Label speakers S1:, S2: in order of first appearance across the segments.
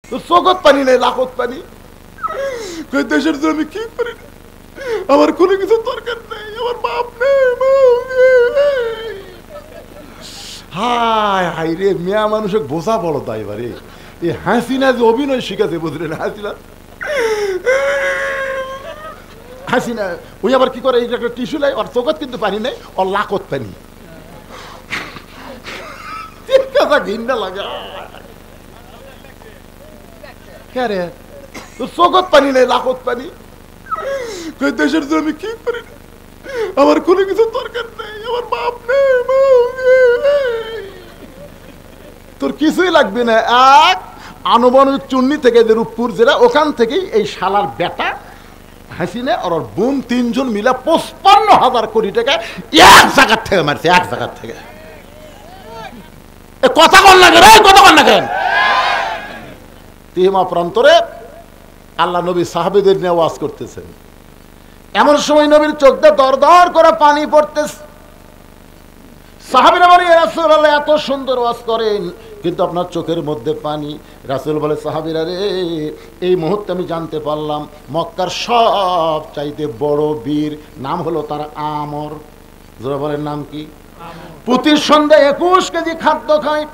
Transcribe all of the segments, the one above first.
S1: তোর চোখত পানি নেই, লাখত পানি। দেশের জন্য আমি কি করি, আমার কোনো কিছু দরকার নেই, আমার বাপ নেই। হায় হায় রে, মেয়া মানুষের বোঝা বড় দায় বারে। এই হাসিনা যে অভিনয় শিখাছে বুঝলেন, হাসিনা ওই আবার কি করে, এই একটা টিস্যু লাই, ওর চোখত কিন্তু পানি নেই, ওর লাখত পানি। ঘৃণা লাগা, রে তোর চোখত পানি নেই, লাখত পানি। দেশের জন্য আমি কি করি, আমার কোনো কিছু দরকার নেই, আমার বাপ নেই। তোর কিছুই লাগবে না, এক আনুমানিক চুন্নি থেকে যে রূপপুর জেলা, ওখান থেকেই এই শালার বেটা হাসিনা আর ওর বোন তিনজন মিলে 55,000 কোটি টাকা এক জায়গার থেকে মারছে, এক জায়গার থেকে। কথা কন না কেন, কথা কন না কেন? তিমা প্রান্তরে আল্লাহ নবী সাহাবীদের নিয়ে ওয়াজ করতেছেন, এমন সময় নবীর চোখ দিয়ে দর দর করে পানি পড়তেছে। সাহাবীরা বলে, ইয়া রাসূলুল্লাহ এত সুন্দর ওয়াজ করেন, কিন্তু আপনার চোখের মধ্যে পানি। রাসূল বলে, সাহাবীরা রে, এই মুহূর্তে আমি জানতে পারলাম মক্কার সব চাইতে বড় বীর নাম হলো তার আমর। যারা বলেন নাম কি? প্রতি সন্ধ্যায় 21 কেজি খাদ্য খায়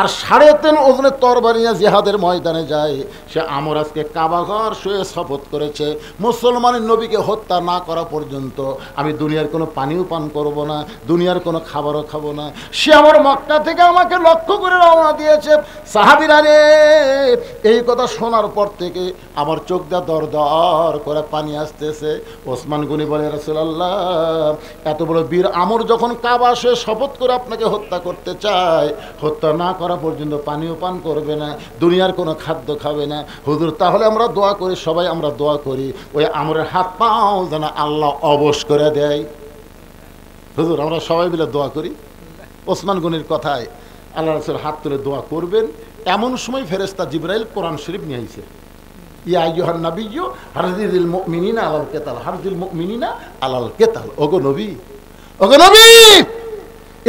S1: আর 3.5 ওজনের তরবারি নিয়ে জিহাদের ময়দানে যায়। সে আমর আজকে কাবা ঘর শুয়ে শপথ করেছে, মুসলমানের নবীকে হত্যা না করা পর্যন্ত আমি দুনিয়ার কোনো পানিও পান করব না, দুনিয়ার কোনো খাবারও খাবো না। সে আমার মক্কা থেকে আমাকে লক্ষ্য করে রওনা দিয়েছে। সাহাবীরা রে, এই কথা শোনার পর থেকে আমার চোখ দিয়ে দর দর করে পানি আসতেছে। ওসমান গনি বলে, রাসূলুল্লাহ এত বড় বীর আমর যখন কাবা শুয়ে শপথ করে আপনাকে হত্যা করতে চায়, হত্যা না করা পর্যন্ত পানিও পান করবে না, দুনিয়ার কোনো খাদ্য খাবে না। হুজুর তাহলে আমরা দোয়া করি, সবাই আমরা দোয়া করি ওই আমরের হাত পাও যেন আল্লাহ অবশ করে দেয়। হুজুর আমরা সবাই মিলে দোয়া করি। ওসমান গনির কথায় আল্লাহ রাসূল হাত তুলে দোয়া করবেন, এমন সময় ফেরেশতা জিবরাইল কোরআন শরীফ নিয়ে আইছে। ইয়া আইয়ুহান নাবিয়্যু হারজিল মুমিনিনা আলাল কিতাল, হারজিল মুমিনিনা আলাল কিতাল। ওগো নবী, ওগো নবী,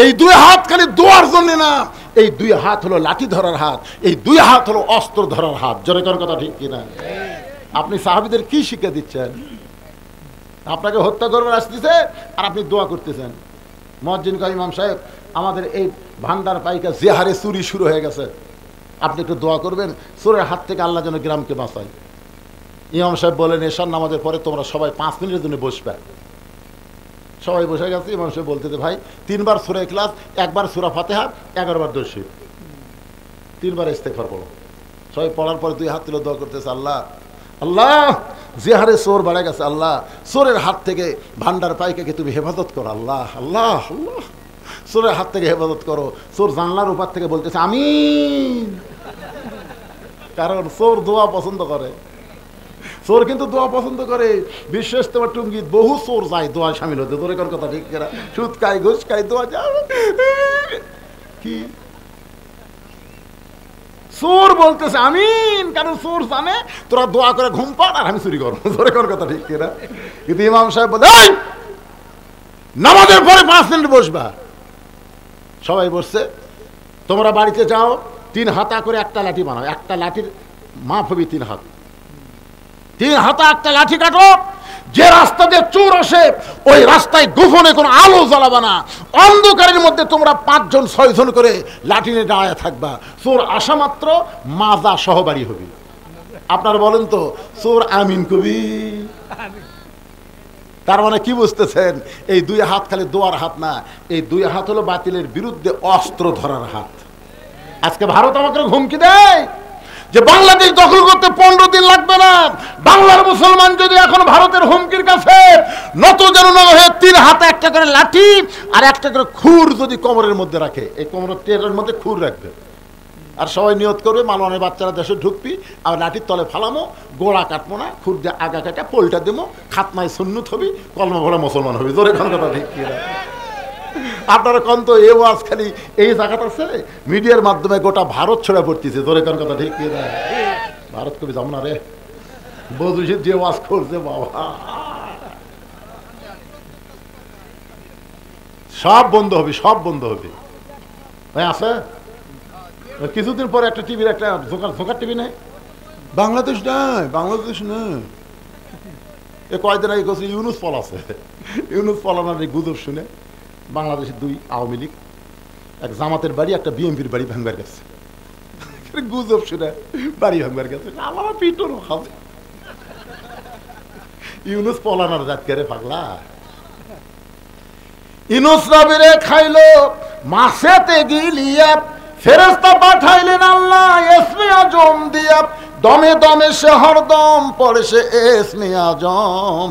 S1: এই দুই হাত খালি দোয়ার জন্য না, এই দুই হাত হলো লাঠি ধরার হাত, এই দুই হাত হলো অস্ত্র ধরার হাত। জোরে কোন কথা ঠিক কিনা? আপনি সাহাবীদের কি শিক্ষা দিচ্ছেন? আপনাকে হত্যা করবার আসতেছে আর আপনি দোয়া করতেছেন। মুয়াজ্জিন কয়, ইমাম সাহেব আমাদের এই ভান্ডার পাইকা যে হারে চুরি শুরু হয়ে গেছে, আপনি একটু দোয়া করবেন চোরের হাত থেকে আল্লাহ যেন গ্রামকে বাঁচায়। ইমাম সাহেব বলেন, এশার নামাজের পরে তোমরা সবাই 5 মিনিটের জন্য বসবে। সবাই বসে গেছে। ইমাম সাহেব বলতেছে, ভাই 3 বার সূরা ইখলাস, 1 বার সূরা ফাতিহা, 11 বার দরুদ শরীফ, 3 বার ইস্তেগফার পড়ো। সবাই পড়ার পরে 2 হাত তুলে দোয়া করতেছে, আল্লাহ আল্লাহ যে হারে চোর বেড়ে গেছে, আল্লাহ চোরের হাত থেকে ভান্ডার পাইকাকে তুমি হেফাজত করো, আল্লাহ আল্লাহ আল্লাহ চোরের হাত থেকে হেফাজত করো। চোর জানলার উপর থেকে বলতেছে আমিন, কারণ চোর দোয়া পছন্দ করে। চোর কিন্তু দোয়া পছন্দ করে। বিশেষ তোমার টুঙ্গিত বহু চোর যায় দোয়া সামিল হতে। তোর কোন কথা ঠিক কিনা? সুদ খাই, ঘুষ খাই, দোয়া যায় কি? চোর বলতেছে আমিন, কারণ চোর জানে তোরা দোয়া করে ঘুম পান আর আমি চুরি করবো। তোর কোন কথা ঠিক কিনা? কিন্তু ইমাম সাহেব বলে, নামাজের পরে 5 মিনিট বসবা। সবাই বসছে। তোমরা বাড়িতে যাও, 3 হাতা করে একটা লাঠি বানাও, একটা লাঠির মাপ হবে 3 হাত। 3 হাতা একটা লাঠি কাটো। যে রাস্তা দিয়ে চোর আসে ওই রাস্তায় গোপনে কোনো আলো জ্বালাবা না। অন্ধকারের মধ্যে তোমরা 5 জন 6 জন করে লাঠি নিয়ে দাঁড়ায় থাকবা। চোর আসা মাত্র মাজা সহবাড়ি হবে। আপনারা বলেন তো, চোর আমিন কবি? তার মানে কি বুঝতেছেন? এই 2 হাত খালি দোয়ার হাত না, এই 2 হাত হলো বাতিলের বিরুদ্ধে অস্ত্র ধরার হাত। আজকে ভারত আমাকে হুমকি দেয় যে বাংলাদেশ দখল করতে 15 দিন লাগবে না। বাংলার মুসলমান যদি এখন ভারতের হুমকির কাছে নত যেন না হয়ে 3 হাতে একটা করে লাঠি আর একটা করে খুর যদি কোমরের মধ্যে রাখে, এই কোমরের টেরের মধ্যে খুর রাখবে, আর সবাই নিয়ত করবে মালওয়ানের বাচ্চারা দেশে ঢুকবি, আর লাঠির তলে ফালামো, গোড়া কাটবো না, খুর দিয়ে আগা কাটা পোলটা দেবো, খাতনায় সুন্নত হবি, কলমা ভরা মুসলমান হবি। তোর এখন কথা ঠিক কিনা? আপনারা কন তো, এ ওয়াজ খালি এই জায়গাটা ছেড়ে মিডিয়ার মাধ্যমে গোটা ভারত ছড়া পড়তেছে। তোর এখন কথা ঠিক কিনা? ভারত কবি যাবো না রে, বদুশির যে ওয়াজ করছে বাবা, সব বন্ধ হবে, সব বন্ধ হবে। ভাই আছে কিছুদিন পরে একটা টিভির একটা ঝোঁকার টিভি নেই, বাংলাদেশ নয়, বাংলাদেশ নয়। এ কয়দিন আগে করছে ইউনুস পল আছে, ইউনুস পলানোর এই গুজব শুনে বাংলাদেশের 2 আওয়ামী লীগ, এক জামাতের বাড়ি, একটা বিএনপির বাড়ি ভাঙবার গেছে। গুজব শুনে বাড়ি ভাঙবার গেছে, আল্লাহ পিটন খাবে। ইউনুস পলানোর জাত করে পাগলা। ইউনুস নবীরে খাইলো মাছেতে গিলিয়া, ফেরেশতা পাঠাইলেন আল্লাহ ইসমে আজম দিয়া, দমে দমে সে হরদম পড়ে সে ইসমে আজম,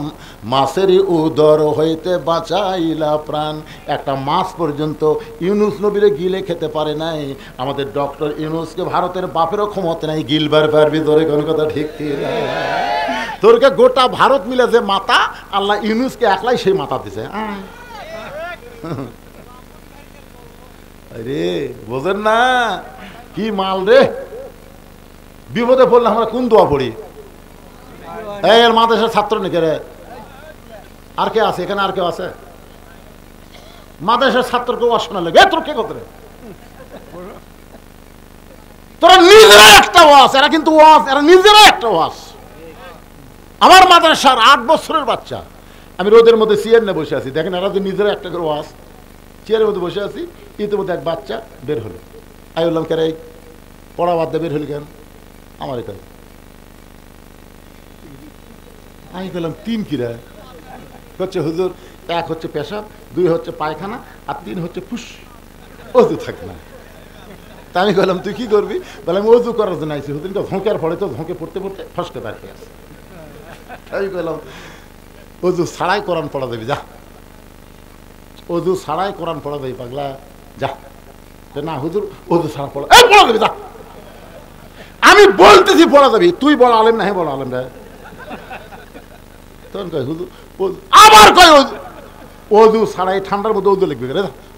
S1: মাছেরই উদর হইতে বাঁচাইলা প্রাণ। একটা মাছ পর্যন্ত ইউনুস নবীরে গিলে খেতে পারে নাই। আমাদের ডক্টর ইউনুসকে ভারতের বাপেরও ক্ষমতা নাই গিলবার পারবি। তোরে কোন কথা ঠিক কি? তোরকে গোটা ভারত মিলে যে মাথা, আল্লাহ ইউনুসকে একলাই সেই মাথা দিছে। রে বোঝেন না কি মাল রে। বিপদে পড়লে আমরা কোন দোয়া পড়ি? এই মাদ্রাসার ছাত্র নাকি রে? আর কে আছে এখানে? আর কেউ আছে? মাদ্রাসার ছাত্র কেউ শোনা লাগে তোর কে করতে? তোরা নিজেরা একটা ওয়াজ, এরা কিন্তু ওয়াজ, এরা নিজেরা একটা ওয়াজ। আমার মাদ্রাসার 8 বছরের বাচ্চা, আমি রোদের মধ্যে চেয়ার নিয়ে বসে আছি, দেখেন এরা যে নিজেরা একটা করে ওয়াজ, চেয়ারের মধ্যে বসে আছি, ইতিমধ্যে এক বাচ্চা বের হলো। আমি বললাম কেন পড়া বাদ দিয়ে বের হলি কেন? আমার এখানে আমি বললাম 3 কিরা হচ্ছে হুজুর, 1 হচ্ছে পেশাব, 2 হচ্ছে পায়খানা, আর 3 হচ্ছে ফুস, অজু থাকে না। তা আমি বললাম তুই কি করবি? বললাম অজু করার জন্য আইসি। হুজুর ঝোঁকের পড়ে তো, ঝোঁকে পড়তে পড়তে ফসকে বের হয়ে আছে। আমি বললাম অজু ছাড়াই কোরআন পড়া দেবি, যা অজু ছাড়াই কোরআন পড়া দেবি পাগলা, যা। না হুজুর অজু ছাড়া পড়া, এই পড়া দেবি, যা। আমি বলতেছি পড়া যাবি, তুই বড় আলেম না? হ্যাঁ বড় আলেম রে। তখন কয় হুজুর, আবার কয় অজু ছাড়াই ঠান্ডার মধ্যে অজু লিখবে,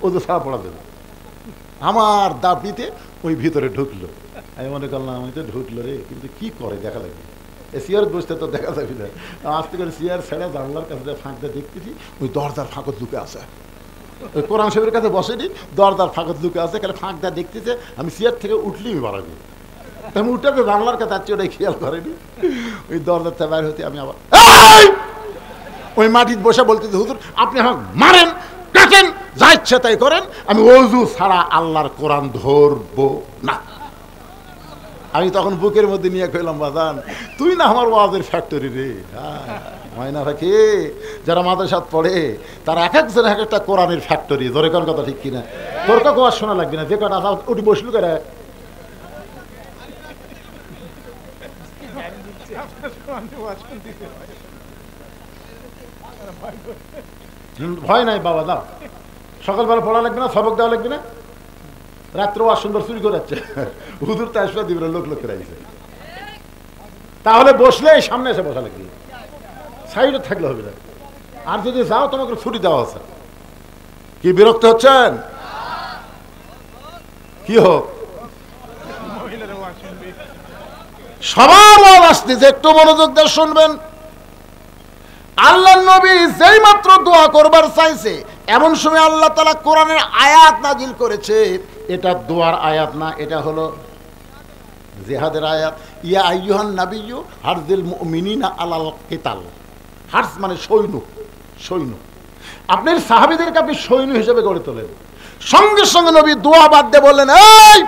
S1: অজু ছাড়া পড়া দেবে। আমার দাবিতে ওই ভিতরে ঢুকলো। আমি মনে করলাম আমি তো ঢুকলো রে, কিন্তু কি করে দেখা লাগবে। চেয়ার বসতে তো দেখা যাবে না। আস্তে করে চেয়ার ছেড়ে জানলার কাছে ফাঁকতে দেখতেছি ওই দরজার ফাঁকত ঢুকে আছে। ওই কোরআন শরীফের কাছে বসেনি, দরজার ফাঁকত ঢুকে আছে। কেন ফাঁকটা দেখতেছে, আমি চেয়ার থেকে উঠলেই বাড়াবি, আমি উঠে তো জানলার কাছে যাচ্ছি, ওটাই খেয়াল করেনি। ওই দরজার থেকে বাইরে হতে আমি আবার ওই মাটির বসে বলতেছি হুজুর আপনি আমাকে মারেন, কাটেন, যা ইচ্ছা তাই করেন, আমি অজু ছাড়া আল্লাহর কোরআন ধরবো না। আমি তখন বুকের মধ্যে নিয়ে কইলাম বাজান তুই না আমার ওয়াজের ফ্যাক্টরি রে। হয় না রাখি যারা মাদ্রাসাত পড়ে তারা এক একজন এক একটা কোরআনের ফ্যাক্টরি। ধরে কোন কথা ঠিক কিনা? তোর কাছে ওয়াজ শোনা লাগবে না, যে কটা উঠি বসলু করে। ভয় নাই বাবা, দাও সকালবেলা পড়া লাগবে না, সবক দেওয়া লাগবে না, রাত্রে ওয়াজ সুন্দর চুরি করে যাচ্ছে হুজুর তো আসবে দিবে লোক লোক করে আইছে। তাহলে বসলে সামনে এসে বসা লাগবে, সাইডে থাকলে হবে না। আর যদি যাও তোমাকে ছুটি দেওয়া আছে। কি বিরক্ত হচ্ছেন? কি হোক সবার ওয়াজ আসতেছে, একটু মনোযোগ দিয়ে শুনবেন। আল্লাহর নবী যেই মাত্র দোয়া করবার চাইছে, এমন সময় আল্লাহ তাআলা কোরআনের আয়াত নাজিল করেছে। এটা দোয়ার আয়াত না, এটা হলো জিহাদের আয়াত। ইয়া আইয়ুহান নাবিয়্যু হারজিল মুমিনিনা আলাল কিতাল। হার্স মানে সৈন্য, সৈন্য। আপনার সাহাবীদেরকে আপনি সৈন্য হিসেবে গড়ে তোলেন। সঙ্গে সঙ্গে নবী দোয়া বাদ দিয়ে বললেন, এই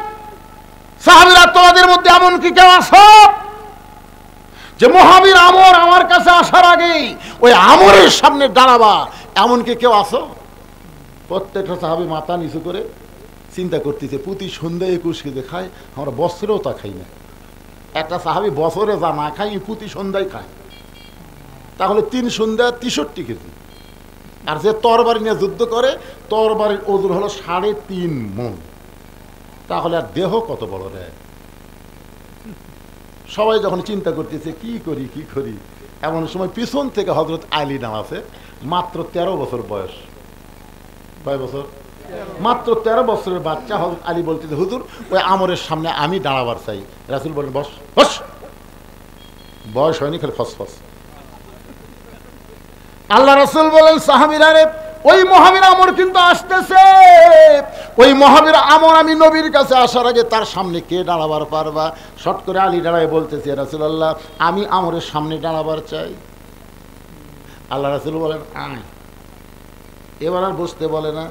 S1: সাহাবীরা তোমাদের মধ্যে এমন কি কেউ আছো যে মহাবীর আমর আমার কাছে আসার আগেই ওই আমরের সামনে দাঁড়াবা, এমন কি কেউ আছো? প্রত্যেকটা সাহাবী মাথা নিচু করে চিন্তা করতেছে, প্রতি সন্ধ্যায় 21 কেজি খায়, আমরা বছরেও তা খাই না। একটা সাহাবী বছরে যা না খাই প্রতি সন্ধ্যায় খায়, তাহলে 3 সন্ধ্যা 63 কেজি। আর যে তরবারি নিয়ে যুদ্ধ করে, তরবারির ওজন হলো 3.5 মণ। তাহলে আর দেহ কত বড় রে। সবাই যখন চিন্তা করতেছে কি করি কি করি, এমন সময় পিছন থেকে হযরত আলী নাম আছে, মাত্র 13 বছর বয়স। কয় বছর? মাত্র 13 বছরের বাচ্চা হযরত আলী বলতেছে, হুজুর ওই আমরের সামনে আমি দাঁড়াবার চাই। রাসূল বলেন, বস বস। বয়স হয়নি, খালি ফসফস। আল্লাহ রাসূল বলেন, সাহাবীরা রে ওই মহাবীর আমর কিন্তু আসতেছে। ওই মহাবীর আমর আমি নবীর কাছে আসার আগে তার সামনে কে দাঁড়াবার পারবা? শট করে আলী দাঁড়ায় বলতেছে, রাসূলুল্লাহ আমি আমরের সামনে দাঁড়াবার চাই। আল্লাহ রাসূল বলেন আয়। এবার আর বসতে বলে না,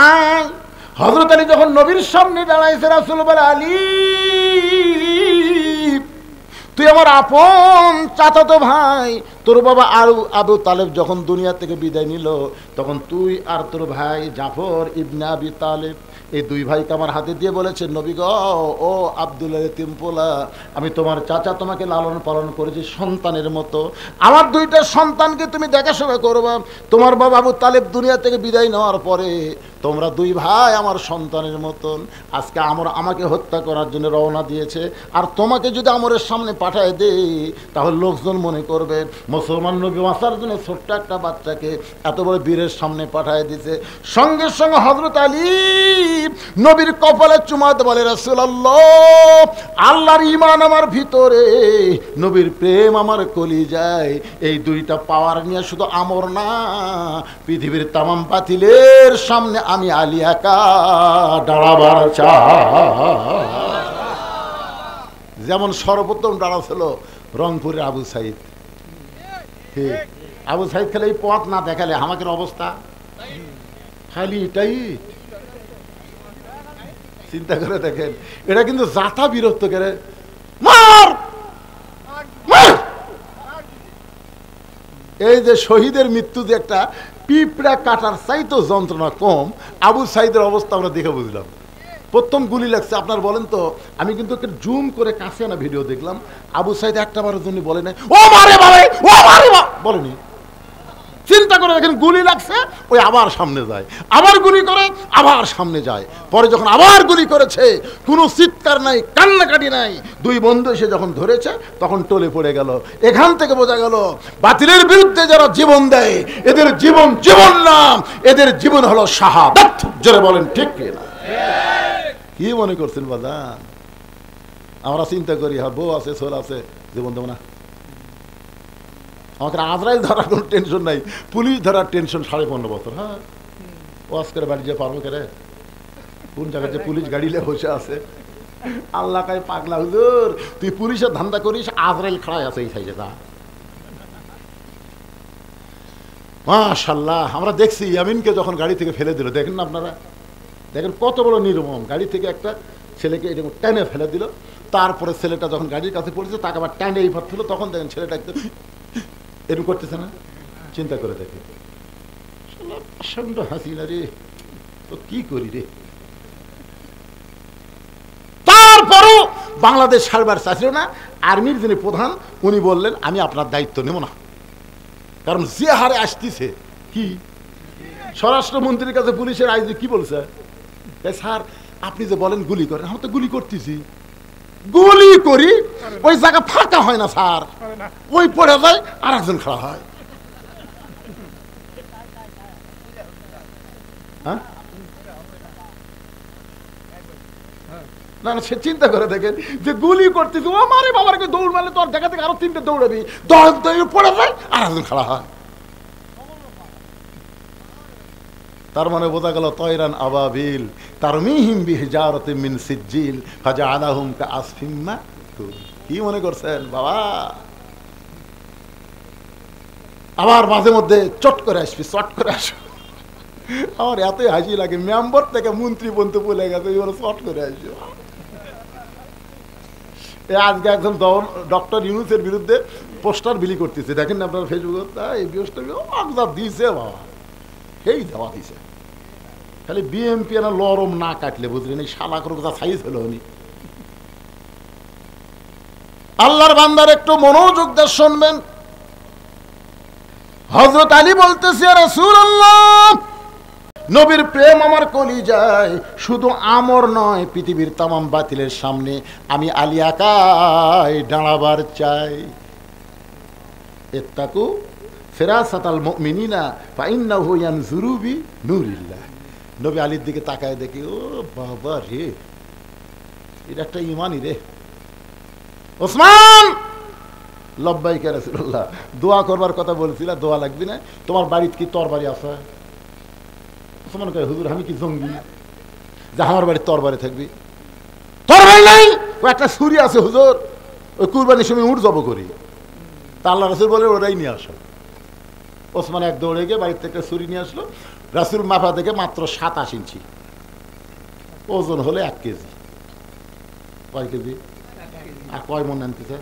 S1: আয়। হযরত আলী যখন নবীর সামনে দাঁড়াইছে, রাসূল বলে আলী তুই আমার আপন চাচাতো ভাই। তোর বাবা আবু তালেব যখন দুনিয়া থেকে বিদায় নিল, তখন তুই আর তোর ভাই জাফর ইবনে আবি তালেব এই দুই ভাইকে আমার হাতে দিয়ে বলেছে, নবী গো, ও আব্দুল্লাহ তিমপোলা, আমি তোমার চাচা, তোমাকে লালন পালন করেছি সন্তানের মতো। আমার দুইটা সন্তানকে তুমি দেখাশোনা করবা। তোমার বাবা আবু তালেব দুনিয়া থেকে বিদায় নেওয়ার পরে তোমরা দুই ভাই আমার সন্তানের মতন। আজকে আমাকে হত্যা করার জন্য রওনা দিয়েছে, আর তোমাকে যদি আমরের সামনে পাঠায় দে, তাহলে লোকজন মনে করবে মুসলমান নবী বাঁচার জন্য ছোট্ট একটা বাচ্চাকে এত বড় বীরের সামনে পাঠায় দিছে। সঙ্গে সঙ্গে হযরত আলী নবীর কপালে চুমাতে বলে, রাসূলুল্লাহ আল্লাহর ঈমান আমার ভিতরে, নবীর প্রেম আমার কলিজায়। এই দুইটা পাওয়ার নিয়ে শুধু আমর না, পৃথিবীর তামাম বাতিলের সামনে আমি আলী একা দাঁড়াবার চাই। যেমন সর্বপ্রথম দাঁড়াছিল রংপুরের আবু সাইদ। আবু সাইদ খেলে এই পথ না দেখালে আমাদের অবস্থা খালি এটাই। চিন্তা করে দেখেন, এটা কিন্তু জাতা বিরক্ত করে মার। এই যে শহীদের মৃত্যু যে একটা পিঁপড়া কাটার চাইতো যন্ত্রণা কম, আবু সাইদের অবস্থা আমরা দেখে বুঝলাম। প্রথম গুলি লাগছে, আপনার বলেন তো, আমি কিন্তু জুম করে কাছে না ভিডিও দেখলাম, আবু সাইদ একটা বারের জন্য বলে নাই ও মারে বাবা, ও মারে বলেনি। চিন্তা করে দেখেন, গুলি লাগছে, ওই আবার সামনে যায়, আবার গুলি করে, আবার সামনে যায়। পরে যখন আবার গুলি করেছে, কোনো চিৎকার নাই, কান্নাকাটি নাই, দুই বন্ধু এসে যখন ধরেছে, তখন টলে পড়ে গেল। এখান থেকে বোঝা গেল বাতিলের বিরুদ্ধে যারা জীবন দেয়, এদের জীবন জীবন না, এদের জীবন হলো শাহাদাত। জোরে বলেন ঠিক কিনা? কি মনে করছেন বাজান? আমরা চিন্তা করি, হ্যাঁ বউ আছে, ছোল আছে, জীবন দেবো না। আমাকে আজরাইল ধরার কোনো টেনশন নাই, পুলিশ ধরার টেনশন 15.5 বছর। হ্যাঁ ওয়াজ করে বাড়ি যেয়ে পারবো কেরে? কোন জায়গায় যে পুলিশ গাড়িলে বসে আছে, আল্লাহ কাই পাগলা হুজুর, তুই পুলিশের ধান্দা করিস, আজরাইল খাড়াই আছে এই সাইডে। তা মাশাআল্লাহ, আমরা দেখছি ইয়ামিনকে যখন গাড়ি থেকে ফেলে দিল, দেখেন না আপনারা, দেখেন কত বড় নির্মম। গাড়ি থেকে একটা ছেলেকে এরকম টেনে ফেলে দিল, তারপরে ছেলেটা যখন গাড়ির কাছে পড়েছে, তাকে আবার টেনে এই ভাত ছিল, তখন দেখেন ছেলেটা একদম এরকম করতেছে না? চিন্তা করে দেখে হাসিনা রে, তো কি করি রে। তারপরও বাংলাদেশ সারবার চাইছিল না। আর্মির যিনি প্রধান, উনি বললেন আমি আপনার দায়িত্ব নেব না, কারণ যে হারে আসতেছে। কি স্বরাষ্ট্রমন্ত্রীর কাছে পুলিশের আইজি কি বলছে, স্যার আপনি যে বলেন গুলি করেন, আমরা তো গুলি করতেছি, গুলি করি, ওই জায়গা ফাঁকা হয় না স্যার, ওই পড়ে যায় আর একজন খাড়া হয়। হ্যাঁ না না, সে চিন্তা করে দেখেন যে গুলি করতেছি, ও মারে বাবারকে দৌড় মারলে তোর দেখা থেকে আরো 3টে দৌড়াবি, 10 পড়ে যায় আর একজন খাড়া হয়। তার মানে বোঝা গেল তয়রান আবাবিল তারমিহিম বিহিজারাতিন মিন সিজ্জিল ফাজআলাহুম কাআসফিম মাকুল। কি মনে করছেন বাবা? আবার মাঝে মধ্যে চট করে আসবি, চট করে আসবি। আমার এতই হাসি লাগে, মেম্বার থেকে মন্ত্রী বলতে বলে গেছে, এবার চট করে আসবি। আজকে একজন ডক্টর ইউনূসের বিরুদ্ধে পোস্টার বিলি করতেছে, দেখেন না আপনার ফেসবুকে, এই পোস্টার দিয়েছে বাবা, সেই দেওয়া দিছে। খালি বিএমপি না লরম না কাটলে বুঝলেন, এই শালা করে কথা সাইজ হলো উনি। আল্লাহর বান্দার একটু মনোযোগ দিয়ে শুনবেন। হযরত আলী বলতেছে, রাসূলুল্লাহ নবীর প্রেম আমার কলিজায়, শুধু আমর নয়, পৃথিবীর তামাম বাতিলের সামনে আমি আলী একাই দাঁড়াবার চাই। ইত্তাকু ফিরাসাতাল মুমিনিনা ফাইন্নাহু ইয়ানজুরু বিনূরিল্লাহ। নবী আলীর দিকে তাকায় দেখি, ও বাবা রে, এটা একটা ইমানই রে। ওসমান লব্বাইক ইয়া রাসূলুল্লাহ, দোয়া করবার কথা বলছিলা, দোয়া লাগবে না? তোমার বাড়িতে কি তরবারি আছে? ওসমান কয় হুজুর আমি কি জঙ্গি যে আমার বাড়ির তরবারি থাকবি? তরবারি নাই, ও একটা ছুরি আছে হুজুর, ওই কুরবানির সময় উঠ জব করি। তা আল্লাহ রাসূল বলে ওরাই নিয়ে আসো। ওসমান এক দৌড়ে গিয়ে বাড়ির থেকে ছুরি নিয়ে আসলো। রাসূল মাপা থেকে মাত্র 27 ইঞ্চি, ওজন হলে 1 কেজি। কয় কেজি? আর কয় মন আনতেছে?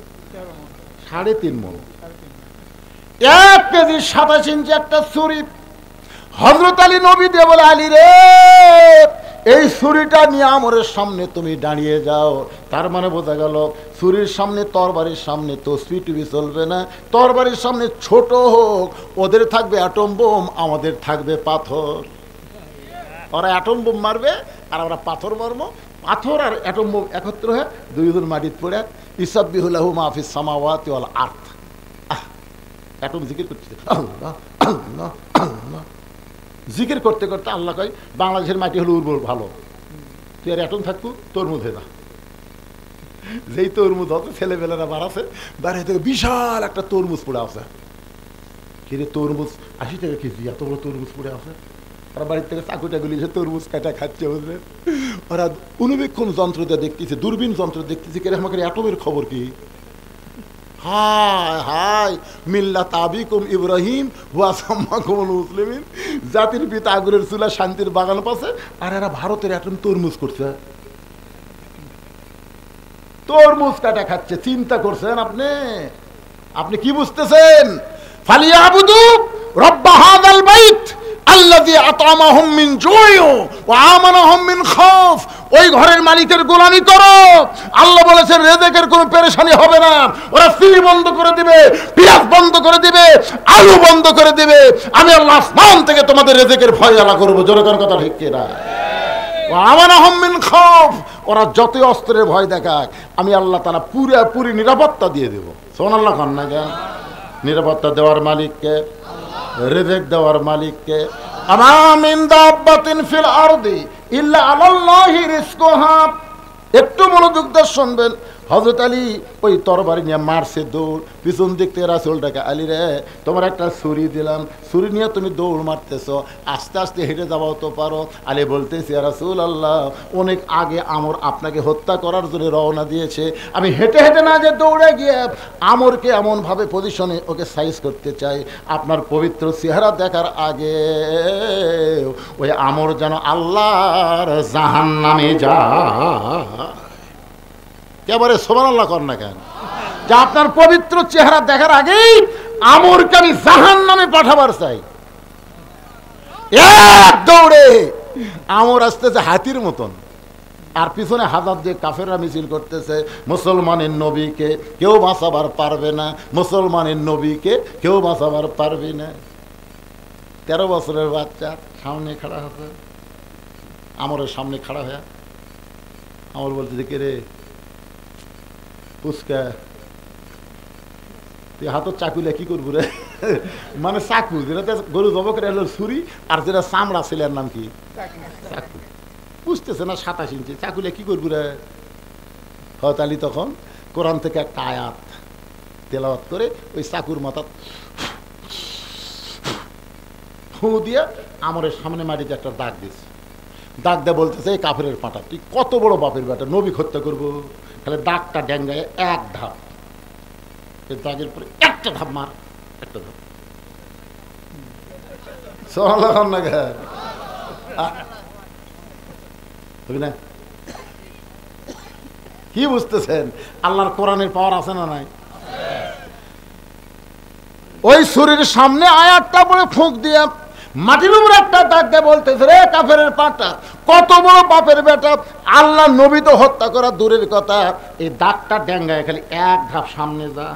S1: 3.5 মন। 1 কেজি 27 ইঞ্চি একটা ছুরি। হযরত আলী নবী দিয়ে বলে, আলী রে, এই ছুরিটা নিয়ে আমরের সামনে তুমি দাঁড়িয়ে যাও। তার মানে বোঝা গেল ছুরির সামনে, তরবারির সামনে তসবিহ টুবি চলবে না। তরবারির সামনে ছোট হোক, ওদের থাকবে অ্যাটম বোম, আমাদের থাকবে পাথর। ওরা অ্যাটম বোম মারবে আর আমরা পাথর মারবো। পাথর আর অ্যাটম বোম একত্র হয়ে দুইজন মাটিতে পড়ে ইসাব্বিহু লাহু মা ফিস সামাওয়াতি ওয়াল আরদ। অ্যাটম জিকির করতেছে, আল্লাহ আল্লাহ আল্লাহ। জিকির করতে করতে আল্লাহ কয়, বাংলাদেশের মাটি হলো উর্বর ভালো, তুই আর অ্যাটম থাকবো তরমুজ হয়ে না। যেই তরমুজ আছে ছেলেবেলারা বাড়াছে, বাড়ি থেকে বিশাল একটা তরমুজ পড়ে আছে। কিরে তরমুজ 80 টাকা কেজি, এত বড় তরমুজ পড়ে আছে। ওরা বাড়ির থেকে চাকুটা গুলিয়েছে, তরমুজ কাটা খাচ্ছে। বুঝলেন, ওরা অনুবীক্ষণ যন্ত্রটা দেখতেছে, দূরবীন যন্ত্র দেখতেছে, কে আমাকে অ্যাটমের খবর কি? হায় হায়, মিল্লাত আবিকুম ইব্রাহিম ওয়া সাম্মাকুমুল মুসলিমিন। জাতির পিতা আগুনের চুলা শান্তির বাগান পাশে, আর এরা ভারতের অ্যাটম তরমুজ করছে, তরমুজ কাটা খাচ্ছে। চিন্তা করছেন আপনি? আপনি কি বুঝতেছেন? ফালিয়াবুদু রব্ব হাযাল বাইত আল্লাযী আত'আমাহুম মিন জু'ইন ওয়া আমানাহুম মিন খাউফ। ওই ঘরের মালিকের গোলামি করো। আল্লাহ বলেছেন রিজিকের কোনো পেরেশানি হবে না। ওরা চিনি বন্ধ করে দিবে, পেঁয়াজ বন্ধ করে দিবে, আলু বন্ধ করে দিবে, আমি আল্লাহ আসমান থেকে তোমাদের রিজিকের ফয়সালা করব। জোরে কোন কথা ঠিক কিনা? ওয়া আমানাহুম মিন খাউফ। ওরা যত অস্ত্রের ভয় দেখাক, আমি আল্লাহ তাআলা পুরোপুরি নিরাপত্তা দিয়ে দেব। সুবহানাল্লাহ। কান না কেন? নিরাপত্তা দেওয়ার মালিককে, রিজিক দেওয়ার মালিককে। আমা মিন দাব্বাতিন ফিল আরদি ইল্লা আলাল্লাহি রিজকুহা। একটু মনোযোগ দিয়ে শুনবেন। হযরত আলী ওই তরবারি নিয়ে মারছে দৌড়। পিছন দিক থেকে রাসূল ডাকে, আলী রে, তোমার একটা ছুরি দিলাম, ছুরি নিয়ে তুমি দৌড় মারতেছ, আস্তে আস্তে হেঁটে যাওয়াও তো পারো। আলী বলতেছে, ইয়া রাসূলুল্লাহ, অনেক আগে আমর আপনাকে হত্যা করার জন্য রওনা দিয়েছে, আমি হেঁটে হেঁটে না যে দৌড়ে গিয়ে আমরকে এমনভাবে পজিশনে ওকে সাইজ করতে চাই, আপনার পবিত্র চেহারা দেখার আগে ওই আমর যেন আল্লাহর জাহান্নামে যায়। এবারে সুবহানাল্লাহ কর না কেন? যে আপনার পবিত্র চেহারা দেখার আগেই আমরকে আমি জাহান্নামে পাঠাবার চাই। এক দৌড়ে আমর আসতেছে হাতির মতন, আর পিছনে হাজার দিয়ে কাফেররা মিছিল করতেছে, মুসলমানের নবীকে কেউ বাঁচাবার পারবে না, মুসলমানের নবীকে কেউ বাঁচাবার পারবে না। 13 বছরের বাচ্চা সামনে খাড়া হচ্ছে, আমরের সামনে খাড়া হয়ে আমর বলতেছে, কে রে পুচকা, তুই হাতত চাকুলে কি করবো রে? মানে চাকু, যেটা গরু জব করে এলো ছুরি, আর যেটা চামড়া ছেলের নাম কি? চাকু। বুঝতেছে না 27 ইঞ্চি, চাকুলে কি করবো রে? হয়তো আলী তখন কোরআন থেকে একটা আয়াত তেলাওয়াত করে ওই চাকুর মাথা ফু দিয়ে আমরের সামনে মাটিতে একটা দাগ দিয়েছে। দাগ দিয়ে বলতেছে, এই কাফেরের পাঁটা, তুই কত বড় বাপের বেটা, নবী হত্যা করবো? তাহলে দাগটা ড্যাঙ্গায় এক ধাপ, এই দাগের পরে একটা ধাপ মার, একটা ধাপ। না কি বুঝতেছেন? আল্লাহর কোরআনের পাওয়ার আছে না নাই? ওই শরীরের সামনে আয়াতটা পরে ফুঁক দিয়ে মাটির উপর একটা দাগ দিয়ে বলতেছে, রে কাফেরের পাটা, কত বড় বাপের বেটা, আল্লাহ নবী তো হত্যা করা দূরের কথা, এই দাগটা ড্যাঙ্গায় খালি এক ধাপ সামনে যা।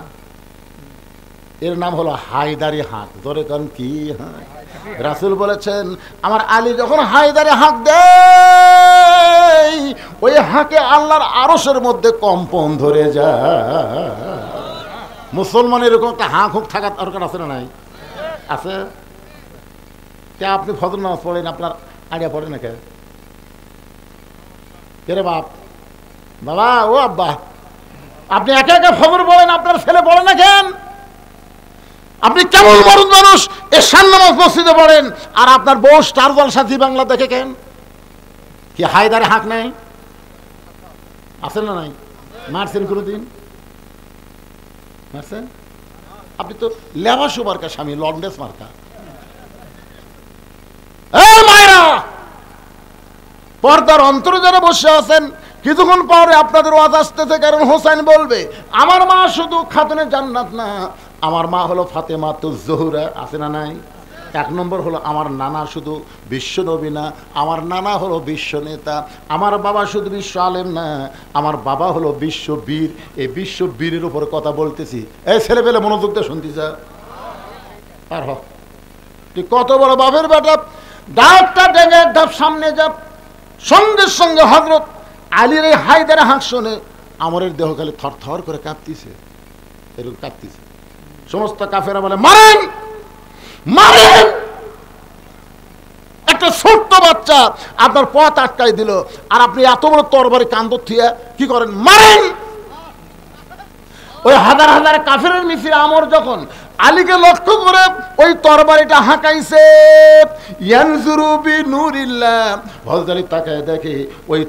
S1: এর নাম হলো হায়দারি হাঁক। ধরে কান কি হাঁক? রাসূল বলেছেন, আমার আলী যখন হায়দারি হাঁক দেয়, ওই হাঁকে আল্লাহর আরশের মধ্যে কম্পন ধরে যায়। মুসলমান এরকম একটা হাঁক হুঁক থাকার দরকার আছে না নাই? আছে। কে আপনি ফজর নামাজ পড়েন, আপনার আইডিয়া পড়ে না? কে রে বাপ? বাবা, ও আব্বা, আপনি একে একে ফজর পড়েন, আপনার ছেলে পড়ে না কেন? আপনি কেমন মরদ মানুষ এশার নামাজ মসজিদে পড়েন আর আপনার বউ স্টার জলসা জি বাংলা দেখে কেন? কি হায়দারে হাঁক নাই? আছেন না নাই? মারছেন কোনোদিন? মারছেন? আপনি তো লেবাসু মার্কা স্বামী, লন্ডেস মার্কা। মায়েরা পর্দার অন্তরে যারা বসে আছেন, কিছুক্ষণ পরে আপনাদের ওয়াজ আসতেছে, কারণ হোসেন বলবে আমার মা শুধু খাতুনে জান্নাত না, আমার মা হলো ফাতেমাতুজ জোহরা। আছে না নাই? এক নম্বর হলো আমার নানা শুধু বিশ্ব নবী না, আমার নানা হলো বিশ্ব নেতা। আমার বাবা শুধু বিশ্ব আলেম না, আমার বাবা হলো বিশ্ব বীর। এই বিশ্ব বীরের উপর কথা বলতেছি। এই ছেলে পেলে মনোযোগ দিয়ে শুনতেছ আর হ, তুই কত বড় বাপের বেটা। ডাকটা ডেঙে এক ধাপ সামনে যাব, সঙ্গে সঙ্গে হযরত আলীর এই হায়দারে হাঁক শুনে আমরের দেহ খালি থর থর করে কাঁপতিছে, এরকম কাঁপতিছে। সমস্ত কাফেরা বলে মারেন মারেন। একটা ছোট্ট বাচ্চা আপনার পথ আটকাই দিল, আর আপনি এত বড় তরবারি কান্দর থিয়া কি করেন? মারেন। ওই হাজার হাজার কাফেরের মিছিল আমর যখন আলীকে লক্ষ্য করে ওই তরবারিটা হাঁকাইছে, ইয়ানজুরু বিনুরিল্লাহ, হযরত আলী তাকায় দেখে ওই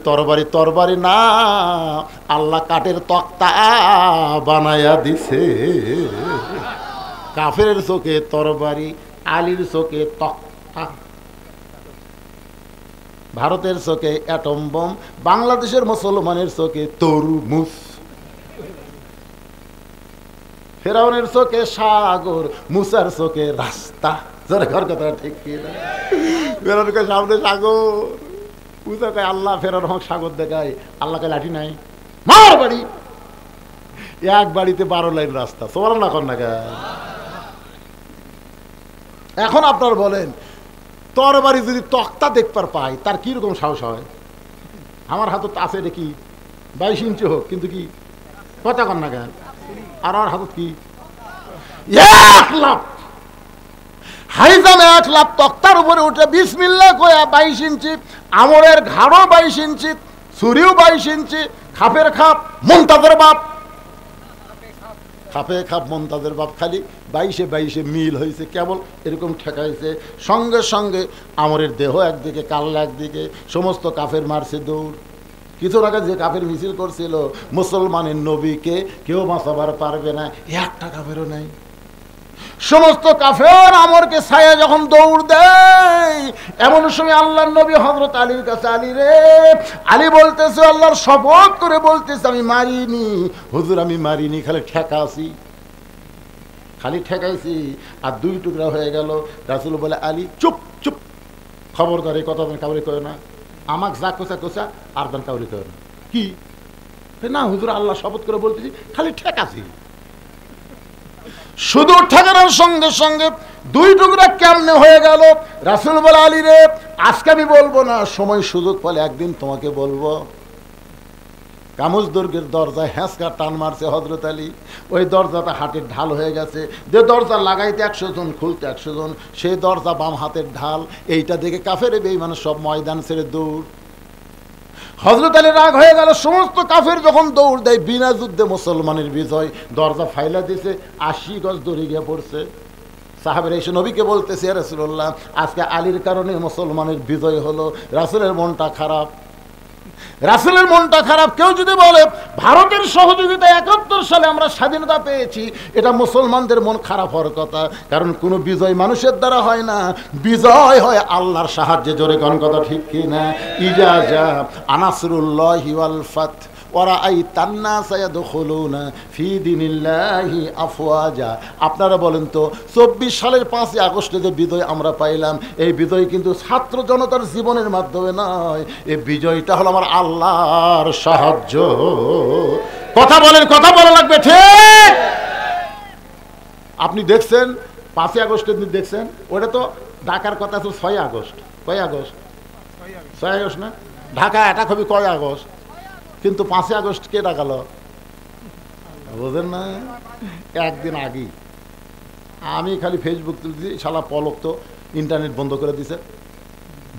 S1: তরবারি না, আল্লাহ কাঠের তক্তা বানায়া দিছে। কাফেরের চোখে তরবারি, আলীর চোখে তক্তা। ভারতের চোখে অ্যাটম বোম, বাংলাদেশের মুসলমানের চোখে তরমুজ। ফেরাউনের চোখে সাগর, মুসার চোখে রাস্তা। যারা ঘর কথা ঠিক কিনা? ফেরাউনকে সামনে সাগর, মুসা কয় আল্লাহ, ফেরাউন হোক সাগর দেখায়, আল্লাহকে লাঠি নাই, মার বাড়ি। এক বাড়িতে 12 লাইন রাস্তা। সুবহানাল্লাহ কর না কেন? এখন আপনার বলেন, তরবারি যদি তক্তা দেখবার পাই, তার কিরকম সাহস হয়? আমার হাতত আছে রে কি 22 ইঞ্চি হোক, কিন্তু কি কথা কর না কেন? আর আমার হাতত কি 1 লাখ হাইজামে 1 লাখ তক্তার উপরে উঠে বিসমিল্লাহ কয়া 22 ইঞ্চি, আমরের ঘাড়ও 22 ইঞ্চি, ছুরিও 22 ইঞ্চি, খাপের খাপ মুনতাজের বাপ, খাপে খাপ মুনতাজের বাপ, খালি 22-22 মিল হয়েছে, কেবল এরকম ঠেকাইছে। সঙ্গে সঙ্গে আমরের দেহ একদিকে, কাল্লা একদিকে, সমস্ত কাফের মারছে দৌড়। কিছু আগে যে কাফের মিছিল করছিল, মুসলমানের নবীকে কেউ বাঁচাবার পারবে না, একটা কাফেরও নাই। সমস্ত কাফের আমরকে ছায়া যখন দৌড় দেয়, এমন সময় আল্লাহর নবী হযরত আলীর কাছে, আলী রে, আলী বলতেছে, আল্লাহর শপথ করে বলতেছে, আমি মারিনি হুজুর, আমি মারিনি, খালি ঠেকাছি, খালি ঠেকাইছি। আর 2 টুকরা হয়ে গেল। রাসূল বলে, আলী চুপ চুপ, খবরদার এই কথা কাউরে কয় না, আমাক যা কোসা কোসা আর দান কাউরে কয় না। কি না হুজুর, আল্লাহ শপথ করে বলতেছি, খালি ঠেকাছি। শুধু ঠেকানোর সঙ্গে সঙ্গে 2 টুকরা কেমনে হয়ে গেল। রাসূল বলে, আলী রে, আজকে আমি বলবো না, সময় সুযোগ পেলে একদিন তোমাকে বলবো। কামুজ দুর্গের দরজায় হ্যাঁচকা টান মারছে হযরত আলী, ওই দরজাটা হাতের ঢাল হয়ে গেছে। যে দরজা লাগাইতে 100 জন, খুলতে 100 জন, সেই দরজা বাম হাতের ঢাল। এইটা দেখে কাফের বেঈমান সব ময়দান ছেড়ে দৌড়। হযরত আলী রাগ হয়ে গেল। সমস্ত কাফের যখন দৌড় দেয়, বিনা যুদ্ধে মুসলমানের বিজয়। দরজা ফাইলা দিছে, 80 গজ দড়ি গিয়ে পড়ছে। সাহাবেরা এসে নবীকে বলতেছে, ইয়া রাসূলুল্লাহ, আজকে আলীর কারণে মুসলমানের বিজয় হলো। রাসূলের মনটা খারাপ, রাসূলের মনটা খারাপ। কেউ যদি বলে ভারতের সহযোগিতায় 71 সালে আমরা স্বাধীনতা পেয়েছি, এটা মুসলমানদের মন খারাপ হওয়ার কথা। কারণ কোনো বিজয় মানুষের দ্বারা হয় না, বিজয় হয় আল্লাহর সাহায্যে। জোরে কোন কথা ঠিক কি না? ইজা জা আনাসরুল্লাহি ওয়াল ফাত ওয়ারাআইতান নাসা ইয়াদখুলুনা ফি দীনিল্লাহি আফওয়াজা। আপনারা বলেন তো, 24 সালের 5ই আগস্টে যে বিজয় আমরা পাইলাম, এই বিজয় কিন্তু ছাত্র জনতার জীবনের মাধ্যমে নয়, এই বিজয়টা হলো আমার আল্লাহর সাহায্য। কথা বলেন, কথা বলা লাগবে, ঠিক? আপনি দেখছেন 5ই আগস্টের দিন দেখছেন, ওটা তো ঢাকার কথা ছিল 6 আগস্ট। কয় আগস্ট? 6 আগস্ট না? ঢাকা অ্যাটাক হবে কয় আগস্ট? কিন্তু 5ই আগস্ট কে ডাকালো বোঝেন না? একদিন আগে আমি খালি ফেসবুক তুলছি, শালা পলক তো ইন্টারনেট বন্ধ করে দিছে,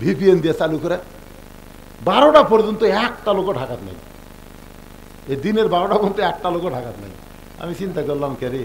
S1: ভিপিএন দিয়ে চালু করে। 12টা পর্যন্ত একটা লোকও ঢাকাত নেই। এই দিনের 12টা পর্যন্ত একটা লোকও ঢাকাত নেই। আমি চিন্তা করলাম, কে রে,